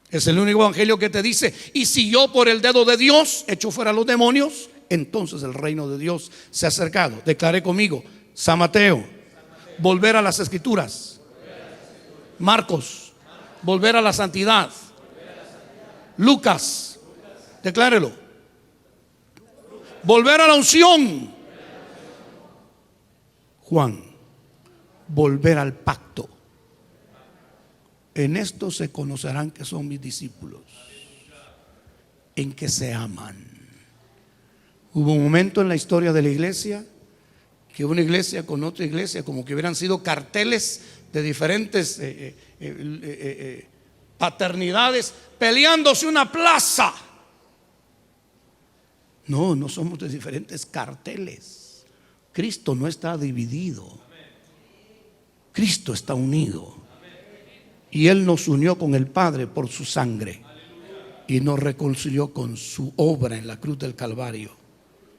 Speaker 1: Es el único evangelio que te dice, y si yo por el dedo de Dios echo fuera a los demonios, entonces el reino de Dios se ha acercado. Declaré conmigo, San Mateo, volver a las escrituras. Marcos, volver a la santidad. Lucas, declárelo, volver a la unción. Juan, volver al pacto. En esto se conocerán que son mis discípulos, en que se aman. Hubo un momento en la historia de la iglesia que una iglesia con otra iglesia como que hubieran sido carteles de diferentes paternidades peleándose una plaza. No, no somos de diferentes carteles. Cristo no está dividido. Cristo está unido. Y Él nos unió con el Padre por su sangre y nos reconcilió con su obra en la cruz del Calvario.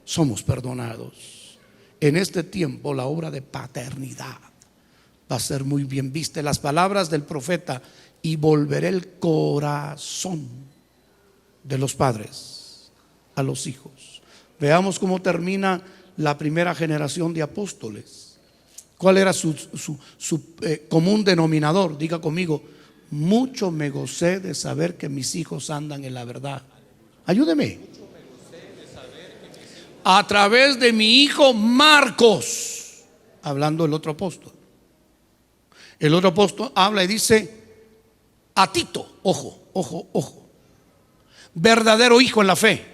Speaker 1: Somos perdonados. En este tiempo la obra de paternidad va a ser muy bien vista. Las palabras del profeta, y volveré el corazón de los padres a los hijos. Veamos cómo termina la primera generación de apóstoles. ¿Cuál era su común denominador? Diga conmigo, mucho me gocé de saber que mis hijos andan en la verdad. Ayúdeme. A través de mi hijo Marcos, hablando el otro apóstol. El otro apóstol habla y dice a Tito, ojo, verdadero hijo en la fe.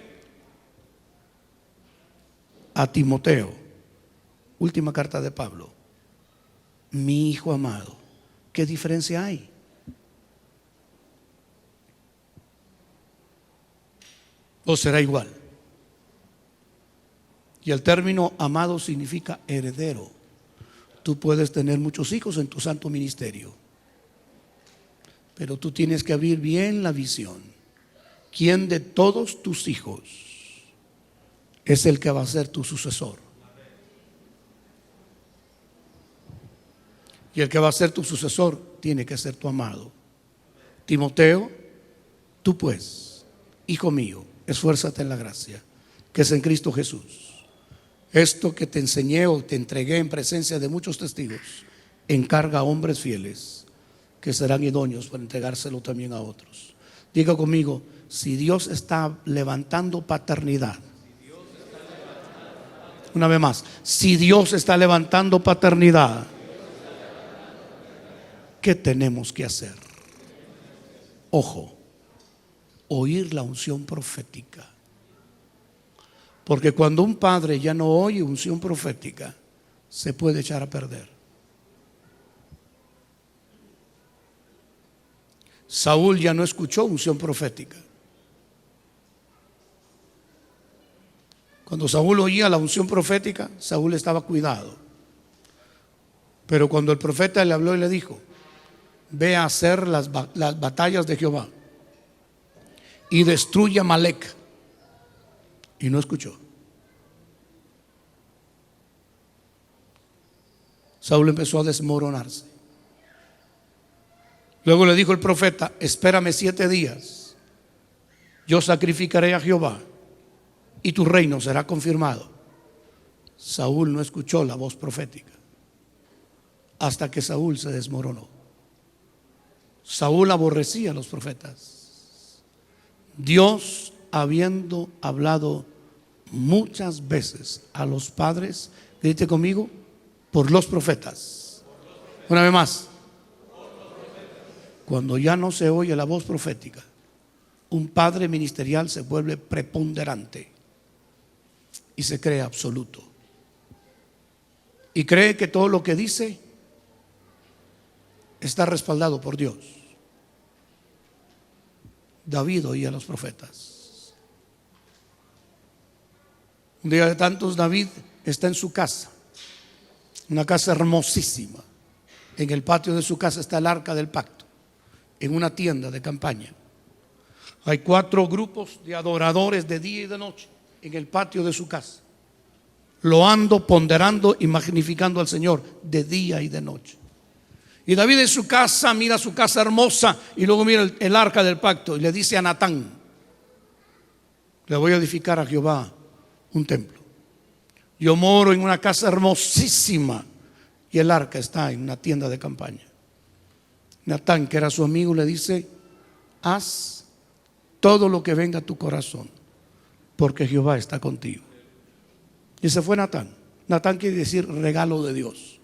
Speaker 1: A Timoteo, última carta de Pablo, mi hijo amado. ¿Qué diferencia hay? ¿O será igual? Y el término amado significa heredero. Tú puedes tener muchos hijos en tu santo ministerio, pero tú tienes que abrir bien la visión. ¿Quién de todos tus hijos es el que va a ser tu sucesor? Y el que va a ser tu sucesor tiene que ser tu amado. Timoteo, tú pues, hijo mío, esfuérzate en la gracia que es en Cristo Jesús. Esto que te enseñé o te entregué en presencia de muchos testigos, encarga a hombres fieles que serán idóneos para entregárselo también a otros. Diga conmigo, si Dios está levantando paternidad, una vez más, si Dios está levantando paternidad, ¿qué tenemos que hacer? Ojo, oír la unción profética. Porque cuando un padre ya no oye unción profética, se puede echar a perder. Saúl ya no escuchó unción profética. Cuando Saúl oía la unción profética, Saúl estaba cuidado. Pero cuando el profeta le habló y le dijo, ve a hacer las batallas de Jehová y destruye a Amalek, y no escuchó. Saúl empezó a desmoronarse. Luego le dijo el profeta: espérame 7 días, yo sacrificaré a Jehová y tu reino será confirmado. Saúl no escuchó la voz profética hasta que Saúl se desmoronó. Saúl aborrecía a los profetas. Dios, habiendo hablado muchas veces a los padres, grite conmigo, por los profetas. Una vez más. Cuando ya no se oye la voz profética, un padre ministerial se vuelve preponderante y se cree absoluto. Y cree que todo lo que dice está respaldado por Dios. David oía a los profetas. Un día de tantos, David está en su casa, una casa hermosísima. En el patio de su casa está el arca del pacto, en una tienda de campaña. Hay 4 grupos de adoradores de día y de noche en el patio de su casa, loando, ponderando y magnificando al Señor de día y de noche. Y David en su casa mira su casa hermosa y luego mira el arca del pacto y le dice a Natán: le voy a edificar a Jehová un templo. Yo moro en una casa hermosísima y el arca está en una tienda de campaña. Natán, que era su amigo, le dice: haz todo lo que venga a tu corazón, porque Jehová está contigo. Y se fue Natán. Natán quiere decir regalo de Dios.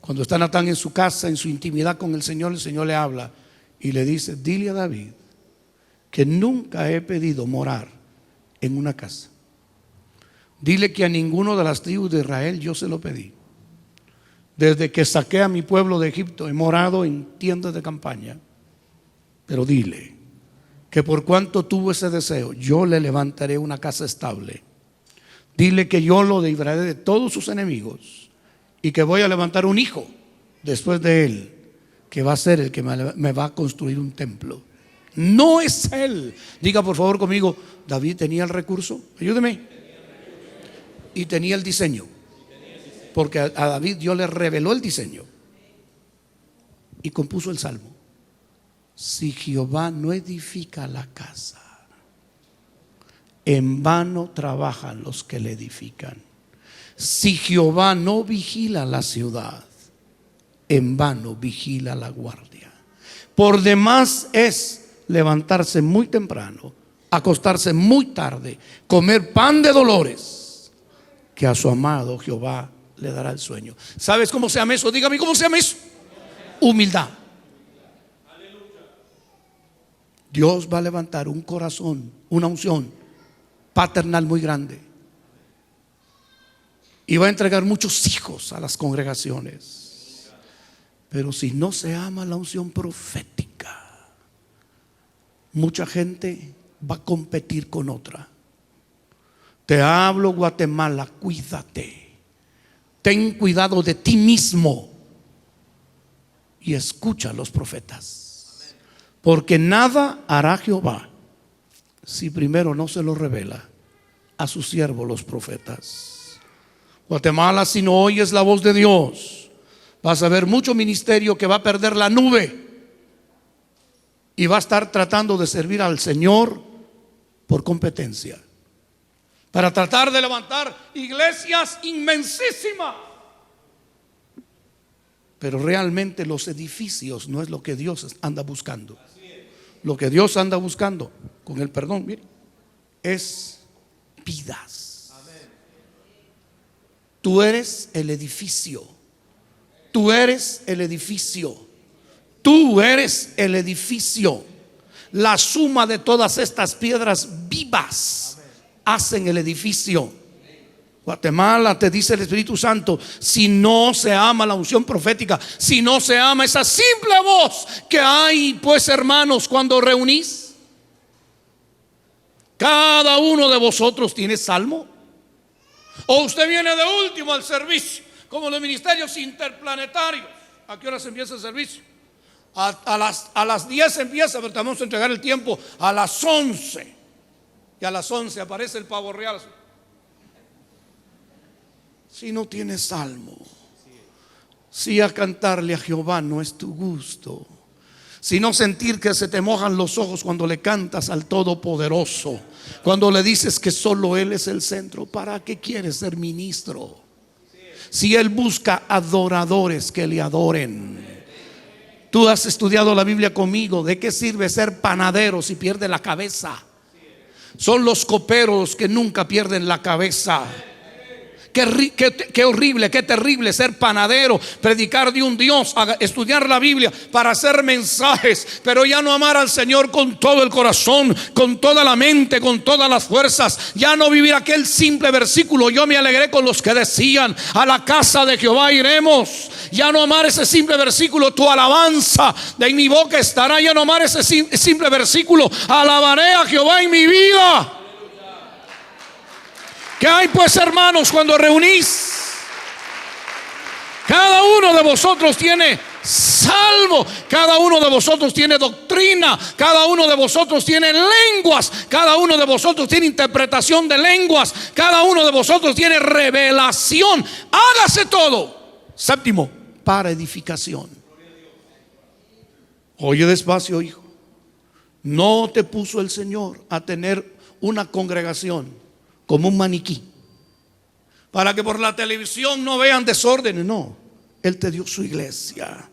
Speaker 1: Cuando está Natán en su casa, en su intimidad con el Señor le habla y le dice: dile a David que nunca he pedido morar en una casa. Dile que a ninguno de las tribus de Israel yo se lo pedí. Desde que saqué a mi pueblo de Egipto he morado en tiendas de campaña. Pero dile que por cuanto tuvo ese deseo, yo le levantaré una casa estable. Dile que yo lo libraré de todos sus enemigos y que voy a levantar un hijo después de él, que va a ser el que me va a construir un templo. No es él. Diga por favor conmigo: David tenía el recurso. Ayúdeme. Y tenía el diseño. Porque a David Dios le reveló el diseño. Y compuso el salmo: si Jehová no edifica la casa, en vano trabajan los que le edifican. Si Jehová no vigila la ciudad, en vano vigila la guardia. Por demás es levantarse muy temprano, acostarse muy tarde, comer pan de dolores, que a su amado Jehová le dará el sueño. ¿Sabes cómo se llama eso? Dígame, ¿cómo se llama eso? Humildad. Dios va a levantar un corazón, una unción paternal muy grande, y va a entregar muchos hijos a las congregaciones. Pero si no se ama la unción profética, mucha gente va a competir con otra. Te hablo, Guatemala, cuídate. Ten cuidado de ti mismo y escucha a los profetas, porque nada hará Jehová si primero no se lo revela a sus siervos los profetas. Guatemala, si no oyes la voz de Dios, vas a ver mucho ministerio que va a perder la nube y va a estar tratando de servir al Señor por competencia, para tratar de levantar iglesias inmensísimas. Pero realmente los edificios no es lo que Dios anda buscando. Lo que Dios anda buscando, con el perdón, mire, es vidas. Tú eres el edificio. Tú eres el edificio. Tú eres el edificio. La suma de todas estas piedras vivas hacen el edificio. Guatemala, te dice el Espíritu Santo, si no se ama la unción profética, si no se ama esa simple voz que hay, pues hermanos, cuando reunís, cada uno de vosotros tiene salmo. O usted viene de último al servicio, como los ministerios interplanetarios. ¿A qué hora se empieza el servicio? A las 10 empieza, pero vamos a entregar el tiempo a las 11. Y a las 11 aparece el pavo real. Si no tiene salmo, Si a cantarle a Jehová no es tu gusto, sino sentir que se te mojan los ojos cuando le cantas al Todopoderoso, cuando le dices que solo Él es el centro, ¿para qué quieres ser ministro? Si Él busca adoradores que le adoren. Tú has estudiado la Biblia conmigo. ¿De qué sirve ser panadero si pierde la cabeza? Son los coperos que nunca pierden la cabeza. Qué horrible, qué terrible ser panadero, predicar de un Dios, estudiar la Biblia para hacer mensajes, pero ya no amar al Señor con todo el corazón, con toda la mente, con todas las fuerzas. Ya no vivir aquel simple versículo: yo me alegré con los que decían, a la casa de Jehová iremos. Ya no amar ese simple versículo: tu alabanza de mi boca estará. Ya no amar ese simple versículo: alabaré a Jehová en mi vida. ¿Qué hay pues, hermanos, cuando reunís? Cada uno de vosotros tiene salmo, cada uno de vosotros tiene doctrina, cada uno de vosotros tiene lenguas, cada uno de vosotros tiene interpretación de lenguas, cada uno de vosotros tiene revelación. Hágase todo, séptimo, para edificación. Oye despacio, hijo. No te puso el Señor a tener una congregación como un maniquí para que por la televisión no vean desórdenes. No, Él te dio su iglesia,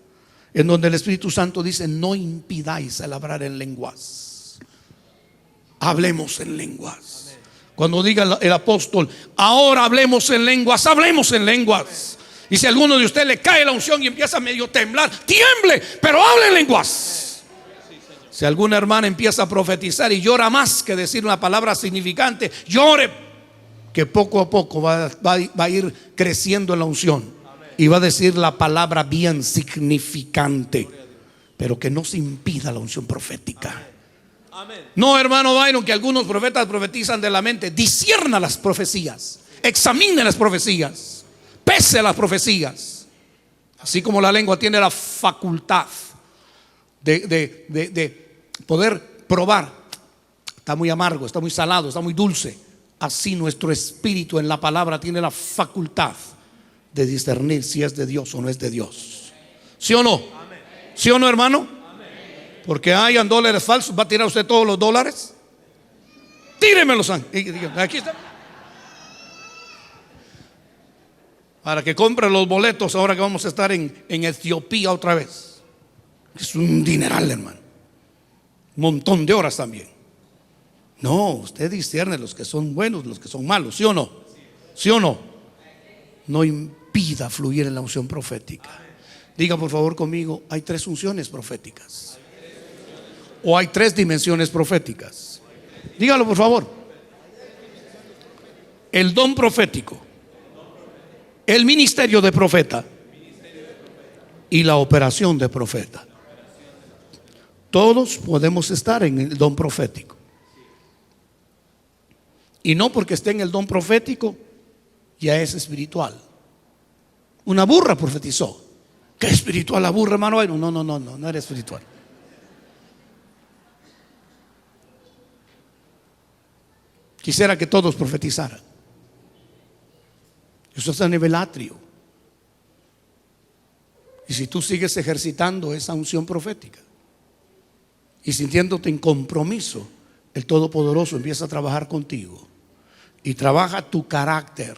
Speaker 1: en donde el Espíritu Santo dice: no impidáis el hablar en lenguas. Hablemos en lenguas. Cuando diga el apóstol: ahora hablemos en lenguas, hablemos en lenguas. Y si a alguno de ustedes le cae la unción y empieza a medio temblar, tiemble, pero hable en lenguas. Si alguna hermana empieza a profetizar y llora más que decir una palabra significante, llore, que poco a poco va a ir creciendo en la unción y va a decir la palabra bien significante, pero que no se impida la unción profética. No, hermano Byron, que algunos profetas profetizan de la mente. Discierna las profecías, examine las profecías, pese las profecías. Así como la lengua tiene la facultad de poder probar, está muy amargo, está muy salado, está muy dulce, así nuestro espíritu en la palabra tiene la facultad de discernir si es de Dios o no es de Dios. ¿Sí o no? ¿Sí o no, hermano? Porque hayan dólares falsos, ¿va a tirar usted todos los dólares? Tíremelos aquí está, para que compre los boletos ahora que vamos a estar en Etiopía otra vez. Es un dineral, hermano. Un montón de horas también. No, usted discierne los que son buenos, los que son malos. ¿Sí o no? ¿Sí o no? No impida fluir en la unción profética. Diga por favor conmigo: hay 3 unciones proféticas, o hay 3 dimensiones proféticas. Dígalo por favor: el don profético, el ministerio de profeta y la operación de profeta. Todos podemos estar en el don profético. Y no porque esté en el don profético ya es espiritual. Una burra profetizó. ¿Qué espiritual la burra, hermano? No era espiritual. Quisiera que todos profetizaran. Eso es a nivel atrio. Y si tú sigues ejercitando esa unción profética y sintiéndote en compromiso, el Todopoderoso empieza a trabajar contigo y trabaja tu carácter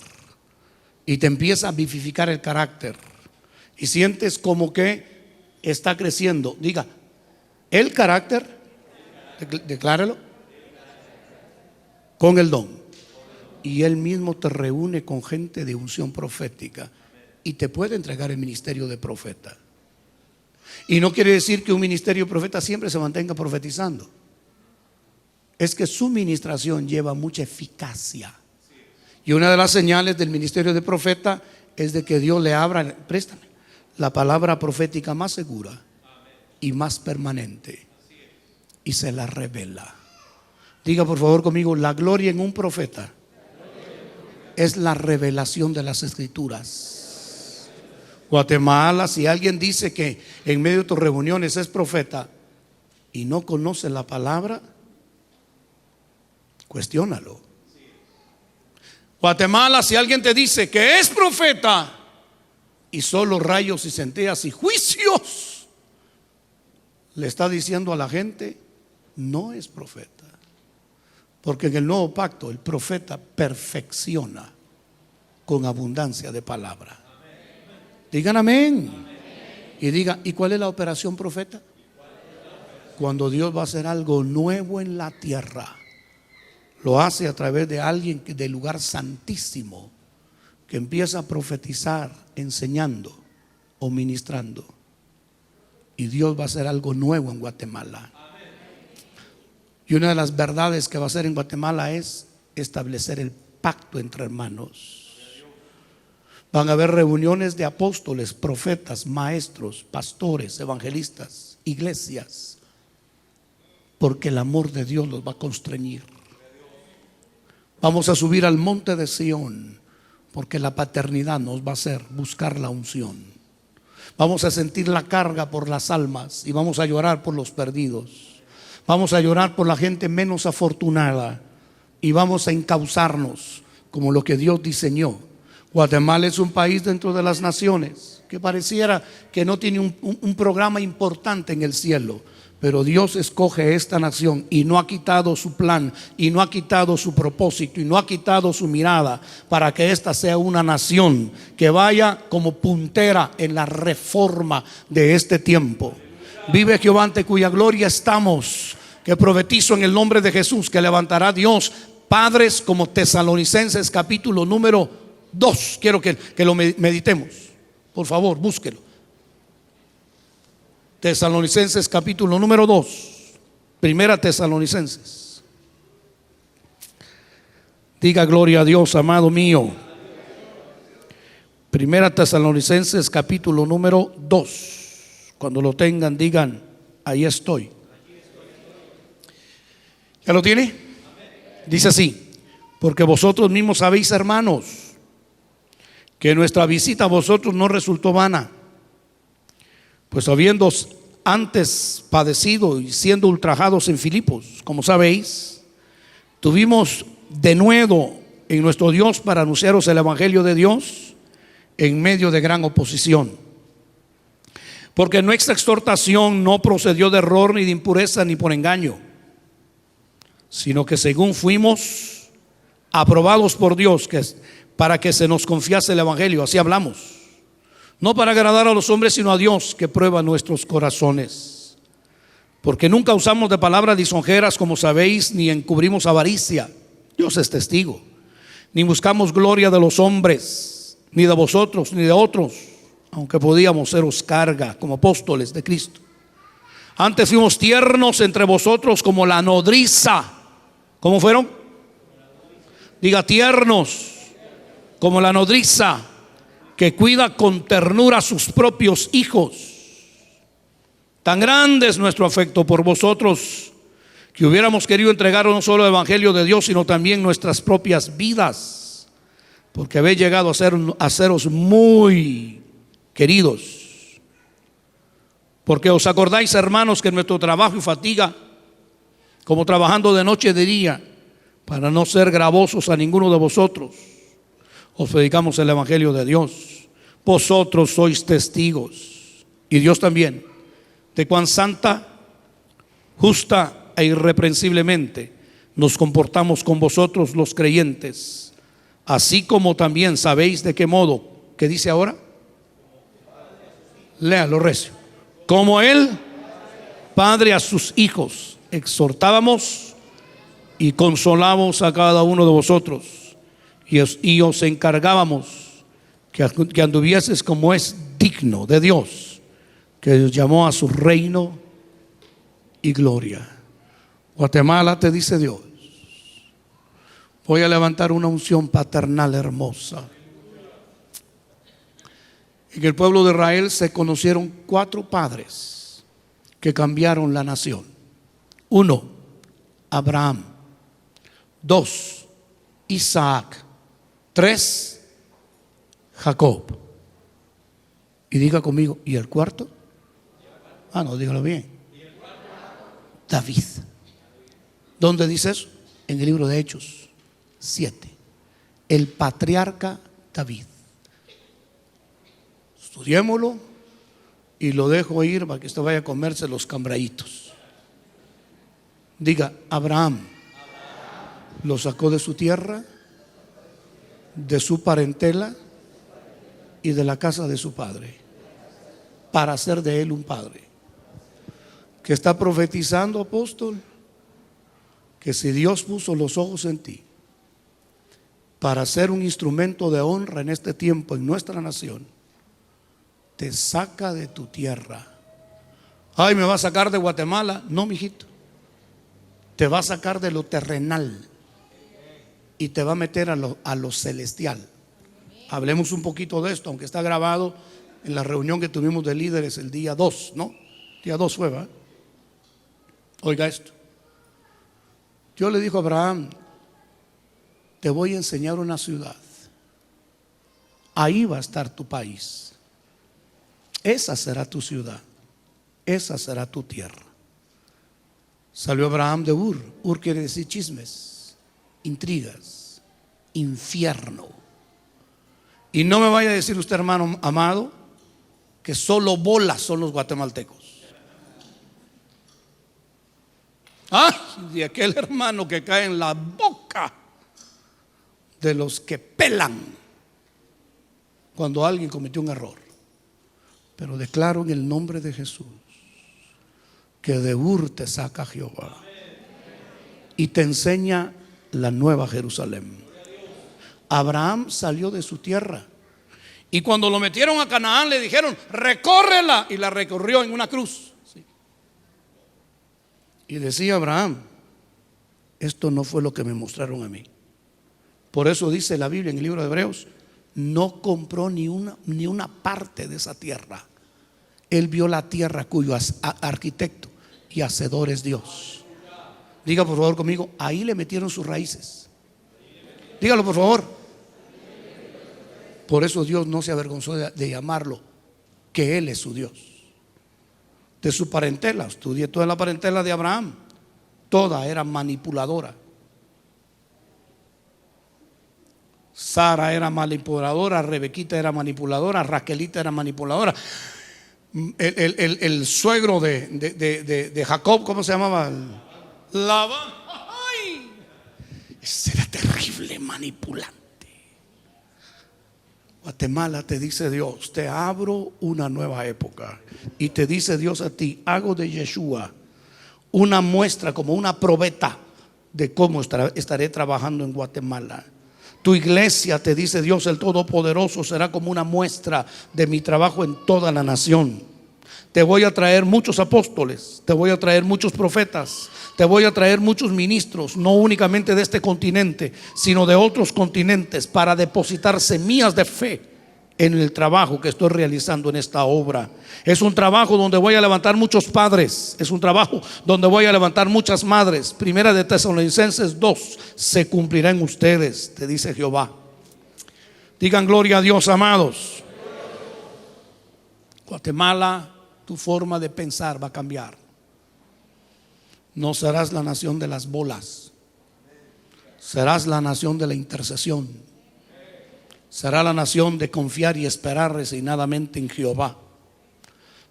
Speaker 1: y te empieza a vivificar el carácter y sientes como que está creciendo. Diga: el carácter, declárelo, con el don. Y Él mismo te reúne con gente de unción profética y te puede entregar el ministerio de profeta. Y no quiere decir que un ministerio de profeta siempre se mantenga profetizando. Es que su ministración lleva mucha eficacia. Y una de las señales del ministerio de profeta es de que Dios le abra, préstame, la palabra profética más segura y más permanente, y se la revela. Diga por favor conmigo: la gloria en un profeta es la revelación de las Escrituras. Guatemala, si alguien dice que en medio de tus reuniones es profeta y no conoce la palabra, cuestiónalo. Guatemala, si alguien te dice que es profeta y solo rayos y centellas y juicios, le está diciendo a la gente, no es profeta. Porque en el nuevo pacto el profeta perfecciona con abundancia de palabra. Digan amén. Y diga, ¿y cuál es la operación profeta? Cuando Dios va a hacer algo nuevo en la tierra, lo hace a través de alguien del lugar santísimo, que empieza a profetizar, enseñando o ministrando. Y Dios va a hacer algo nuevo en Guatemala. Y una de las verdades que va a hacer en Guatemala es establecer el pacto entre hermanos. Van a haber reuniones de apóstoles, profetas, maestros, pastores, evangelistas, iglesias, porque el amor de Dios los va a constreñir. Vamos a subir al monte de Sión, porque la paternidad nos va a hacer buscar la unción. Vamos a sentir la carga por las almas y vamos a llorar por los perdidos. Vamos a llorar por la gente menos afortunada y vamos a encauzarnos como lo que Dios diseñó. Guatemala es un país dentro de las naciones que pareciera que no tiene un programa importante en el cielo, pero Dios escoge esta nación y no ha quitado su plan y no ha quitado su propósito y no ha quitado su mirada para que esta sea una nación que vaya como puntera en la reforma de este tiempo. Vive Jehová, ante cuya gloria estamos, que profetizo en el nombre de Jesús que levantará Dios padres como Tesalonicenses capítulo número 2. Quiero que lo meditemos. Por favor, búsquelo. Tesalonicenses capítulo número 2. Primera Tesalonicenses. Diga gloria a Dios, amado mío. Primera Tesalonicenses capítulo número 2. Cuando lo tengan, digan, ahí estoy. ¿Ya lo tiene? Dice así: porque vosotros mismos sabéis, hermanos, que nuestra visita a vosotros no resultó vana, pues habiendo antes padecido y siendo ultrajados en Filipos, como sabéis, tuvimos denuedo en nuestro Dios para anunciaros el evangelio de Dios en medio de gran oposición. Porque nuestra exhortación no procedió de error, ni de impureza, ni por engaño, sino que según fuimos aprobados por Dios, para que se nos confiase el evangelio, así hablamos, no para agradar a los hombres, sino a Dios, que prueba nuestros corazones. Porque nunca usamos de palabras lisonjeras, como sabéis, ni encubrimos avaricia, Dios es testigo, ni buscamos gloria de los hombres, ni de vosotros, ni de otros, aunque podíamos seros carga como apóstoles de Cristo. Antes fuimos tiernos entre vosotros como la nodriza. ¿Cómo fueron? Diga, tiernos como la nodriza que cuida con ternura a sus propios hijos. Tan grande es nuestro afecto por vosotros, que hubiéramos querido entregar no solo el evangelio de Dios, sino también nuestras propias vidas, porque habéis llegado a seros muy queridos. Porque os acordáis, hermanos, que nuestro trabajo y fatiga, como trabajando de noche y de día, para no ser gravosos a ninguno de vosotros, os predicamos el evangelio de Dios. Vosotros sois testigos, y Dios también, de cuán santa, justa e irreprensiblemente nos comportamos con vosotros los creyentes, así como también sabéis de qué modo. ¿Qué dice ahora? Léalo recio. Como Él, Padre a sus hijos, exhortábamos y consolábamos a cada uno de vosotros, y os encargábamos que anduvieses como es digno de Dios, que os llamó a su reino y gloria. Guatemala, te dice Dios, voy a levantar una unción paternal hermosa. En el pueblo de Israel se conocieron 4 padres que cambiaron la nación. 1, Abraham. 2, Isaac. 3, Jacob. Y diga conmigo, ¿y el cuarto? No, dígalo bien. David. ¿Dónde dice eso? En el libro de Hechos 7. El patriarca David. estudiémoslo y lo dejo ir para que usted vaya a comerse los cambraitos. Diga, Abraham lo sacó de su tierra, de su parentela y de la casa de su padre, para hacer de él un padre. Que está profetizando, apóstol, que si Dios puso los ojos en ti para ser un instrumento de honra en este tiempo en nuestra nación, te saca de tu tierra. Ay, ¿me va a sacar de Guatemala? No, mijito. Te va a sacar de lo terrenal y te va a meter a lo celestial. Hablemos un poquito de esto, aunque está grabado en la reunión que tuvimos de líderes el día 2, ¿no? Día 2 fue, ¿verdad? Oiga esto. Dios le dijo a Abraham, te voy a enseñar una ciudad. Ahí va a estar tu país. Esa será tu ciudad. Esa será tu tierra. Salió Abraham de Ur. Ur quiere decir chismes, intrigas, infierno. Y no me vaya a decir usted, hermano amado, que solo bolas son los guatemaltecos. De aquel hermano que cae en la boca de los que pelan cuando alguien cometió un error. Pero declaro en el nombre de Jesús que de Ur te saca Jehová y te enseña la nueva Jerusalén. Abraham salió de su tierra y cuando lo metieron a Canaán le dijeron, recórrela, y la recorrió en una cruz. Y decía Abraham, esto no fue lo que me mostraron a mí. Por eso dice la Biblia en el libro de Hebreos, no compró ni una parte de esa tierra. Él vio la tierra cuyo arquitecto y hacedor es Dios. Diga por favor conmigo, ahí le metieron sus raíces. Dígalo por favor. Por eso Dios no se avergonzó de llamarlo, que Él es su Dios. De su parentela, estudié toda la parentela de Abraham, toda era manipuladora. Sara era manipuladora, Rebequita era manipuladora, Raquelita era manipuladora. El suegro de Jacob, ¿cómo se llamaba? Labán. ¡Ay! Ese era terrible, manipulante. Guatemala, te dice Dios, te abro una nueva época. Y te dice Dios a ti, hago de Yeshua una muestra, como una probeta de cómo estaré trabajando en Guatemala. Tu iglesia, te dice Dios el Todopoderoso, será como una muestra de mi trabajo en toda la nación. Te voy a traer muchos apóstoles, te voy a traer muchos profetas, te voy a traer muchos ministros, no únicamente de este continente, sino de otros continentes, para depositar semillas de fe en el trabajo que estoy realizando en esta obra. Es un trabajo donde voy a levantar muchos padres, es un trabajo donde voy a levantar muchas madres. Primera de Tesalonicenses 2, se cumplirá en ustedes, te dice Jehová. Digan gloria a Dios, amados. Guatemala, tu forma de pensar va a cambiar. No serás la nación de las bolas, serás la nación de la intercesión. Será la nación de confiar y esperar resignadamente en Jehová.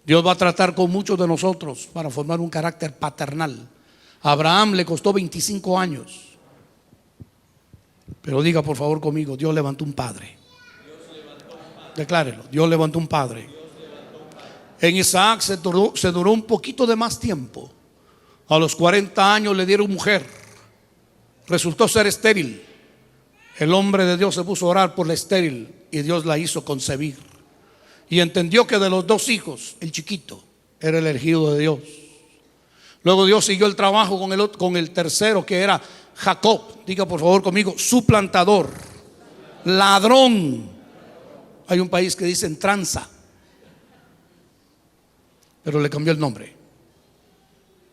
Speaker 1: Dios va a tratar con muchos de nosotros para formar un carácter paternal. A Abraham le costó 25 años. Pero diga por favor conmigo, Dios levantó un padre. Declárelo, Dios levantó un padre. En Isaac se duró un poquito de más tiempo. A los 40 años le dieron mujer. Resultó ser estéril. El hombre de Dios se puso a orar por la estéril y Dios la hizo concebir. Y entendió que de los 2 hijos, el chiquito era el elegido de Dios. Luego Dios siguió el trabajo con el tercero, que era Jacob. Diga por favor conmigo, suplantador, ladrón. Hay un país que dicen tranza, pero le cambió el nombre.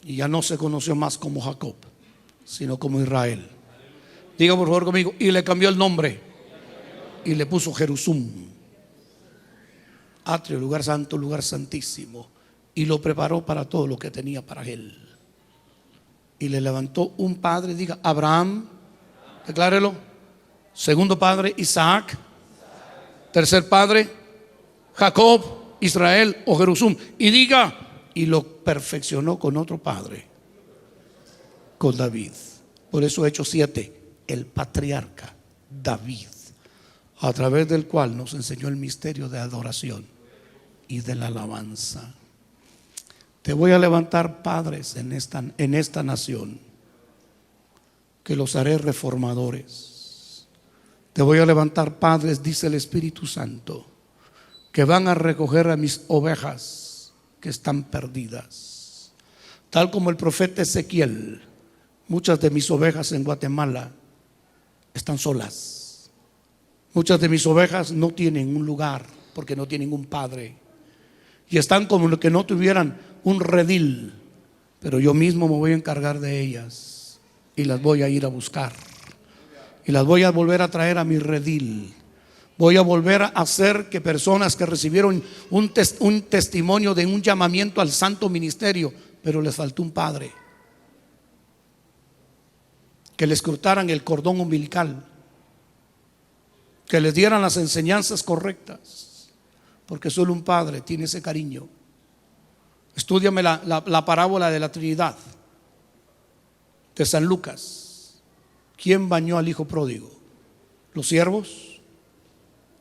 Speaker 1: Y ya no se conoció más como Jacob, sino como Israel. Diga por favor conmigo, y le cambió el nombre y le puso Jerusum, atrio, lugar santo, lugar santísimo, y lo preparó para todo lo que tenía para él. Y le levantó un padre, diga Abraham, declárelo. Segundo padre, Isaac. Tercer padre, Jacob, Israel o Jerusum, y diga, y lo perfeccionó con otro padre, con David. Por eso Hechos 7, el patriarca David, a través del cual nos enseñó el misterio de adoración y de la alabanza. Te voy a levantar padres en esta nación, que los haré reformadores. Te voy a levantar padres, dice el Espíritu Santo, que van a recoger a mis ovejas que están perdidas. Tal como el profeta Ezequiel, muchas de mis ovejas en Guatemala están solas. Muchas de mis ovejas no tienen un lugar porque no tienen un padre. Y están como que no tuvieran un redil. Pero yo mismo me voy a encargar de ellas y las voy a ir a buscar. Y las voy a volver a traer a mi redil. Voy a volver a hacer que personas que recibieron un testimonio de un llamamiento al santo ministerio, pero les faltó un padre, que les cortaran el cordón umbilical, que les dieran las enseñanzas correctas, porque solo un padre tiene ese cariño. Estúdiame la parábola de la Trinidad de San Lucas. ¿Quién bañó al hijo pródigo? ¿Los siervos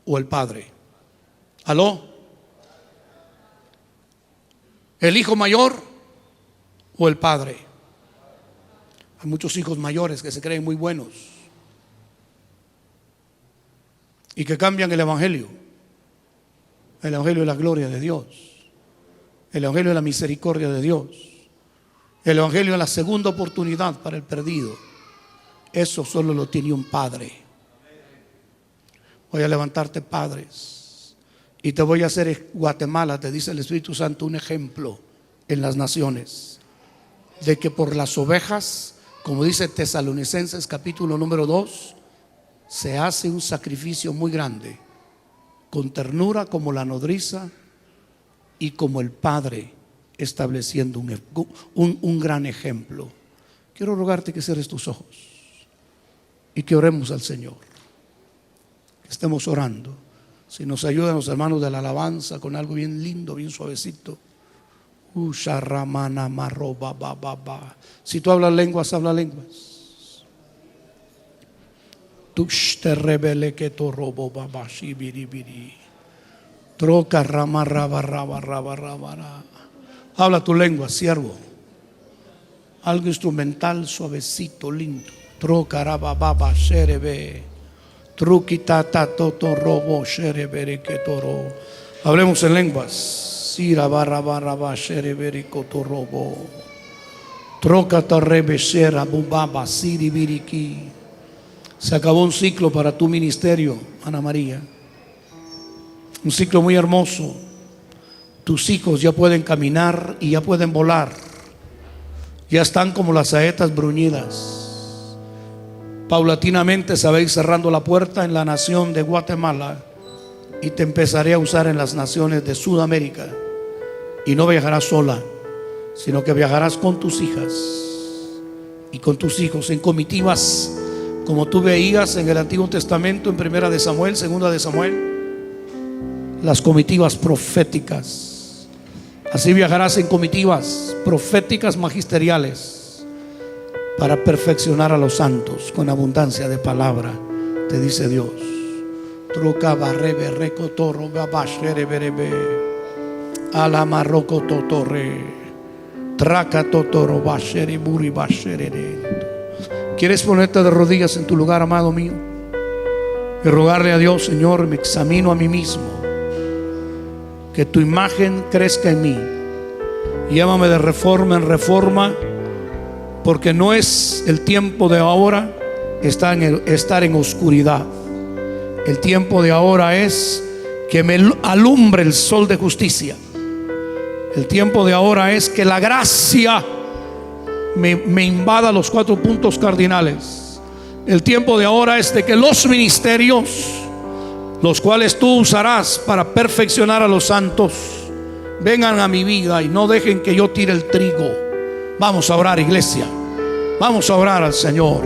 Speaker 1: o el padre? ¿Aló? ¿El hijo mayor o el padre? Hay muchos hijos mayores que se creen muy buenos y que cambian el evangelio de la gloria de Dios, el evangelio de la misericordia de Dios, el evangelio de la segunda oportunidad para el perdido. Eso solo lo tiene un padre. Voy a levantarte padres y te voy a hacer en Guatemala, te dice el Espíritu Santo, un ejemplo en las naciones de que por las ovejas, como dice Tesalonicenses capítulo número 2, se hace un sacrificio muy grande, con ternura como la nodriza y como el padre, estableciendo un gran ejemplo. Quiero rogarte que cierres tus ojos y que oremos al Señor, que estemos orando. Si nos ayudan los hermanos de la alabanza con algo bien lindo, bien suavecito. Si tú hablas lenguas, habla lenguas. Te revele que tu robo babashi biribiri. Troca rama raba raba raba raba. Habla tu lengua, siervo. Algo instrumental, suavecito, lindo. Troca raba baba sherebe. Truquita toto robo sherebe que toro. Hablemos en lenguas. Sira barra barra ba sherebe que robo. Troca tarrebe shera bubaba siri biriki. Se acabó un ciclo para tu ministerio, Ana María. Un ciclo muy hermoso. Tus hijos ya pueden caminar y ya pueden volar. Ya están como las saetas bruñidas. Paulatinamente se va a ir cerrando la puerta en la nación de Guatemala y te empezaré a usar en las naciones de Sudamérica. Y no viajarás sola, sino que viajarás con tus hijas y con tus hijos en comitivas, como tú veías en el Antiguo Testamento, en Primera de Samuel, Segunda de Samuel, las comitivas proféticas. Así viajarás en comitivas proféticas magisteriales para perfeccionar a los santos con abundancia de palabra, te dice Dios. Truca barrebe recotorro babashere berebe alamarroco totorre traca totoro bashere buri bashere. ¿Quieres ponerte de rodillas en tu lugar, amado mío? Y rogarle a Dios: Señor, me examino a mí mismo, que tu imagen crezca en mí. Llévame de reforma en reforma, porque no es el tiempo de ahora estar en oscuridad. El tiempo de ahora es que me alumbre el sol de justicia. El tiempo de ahora es que la gracia me invada los 4 puntos cardinales. El tiempo de ahora es de que los ministerios, los cuales tú usarás para perfeccionar a los santos, vengan a mi vida y no dejen que yo tire el trigo. Vamos a orar, iglesia. Vamos a orar al Señor.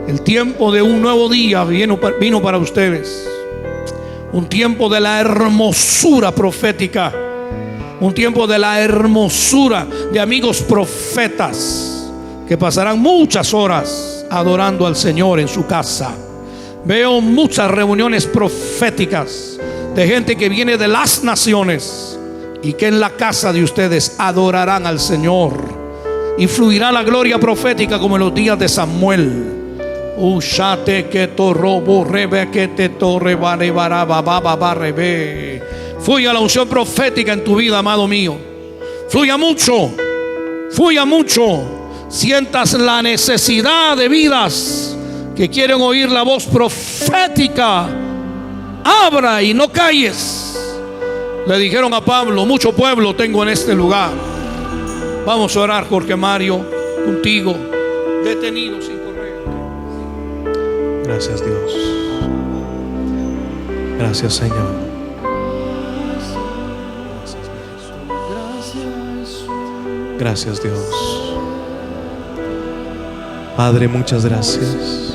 Speaker 1: El tiempo de un nuevo día vino para ustedes. Un tiempo de la hermosura profética. Un tiempo de la hermosura de amigos profetas que pasarán muchas horas adorando al Señor en su casa. Veo muchas reuniones proféticas de gente que viene de las naciones y que en la casa de ustedes adorarán al Señor. Y fluirá la gloria profética como en los días de Samuel. Fluya la unción profética en tu vida, amado mío. Fluya mucho, fluya mucho. Sientas la necesidad de vidas que quieren oír la voz profética. Abra y no calles. Le dijeron a Pablo: mucho pueblo tengo en este lugar. Vamos a orar, Jorge Mario, contigo, detenido sin correr.
Speaker 2: Gracias, Dios. Gracias, Señor. Gracias, Dios. Padre, muchas gracias.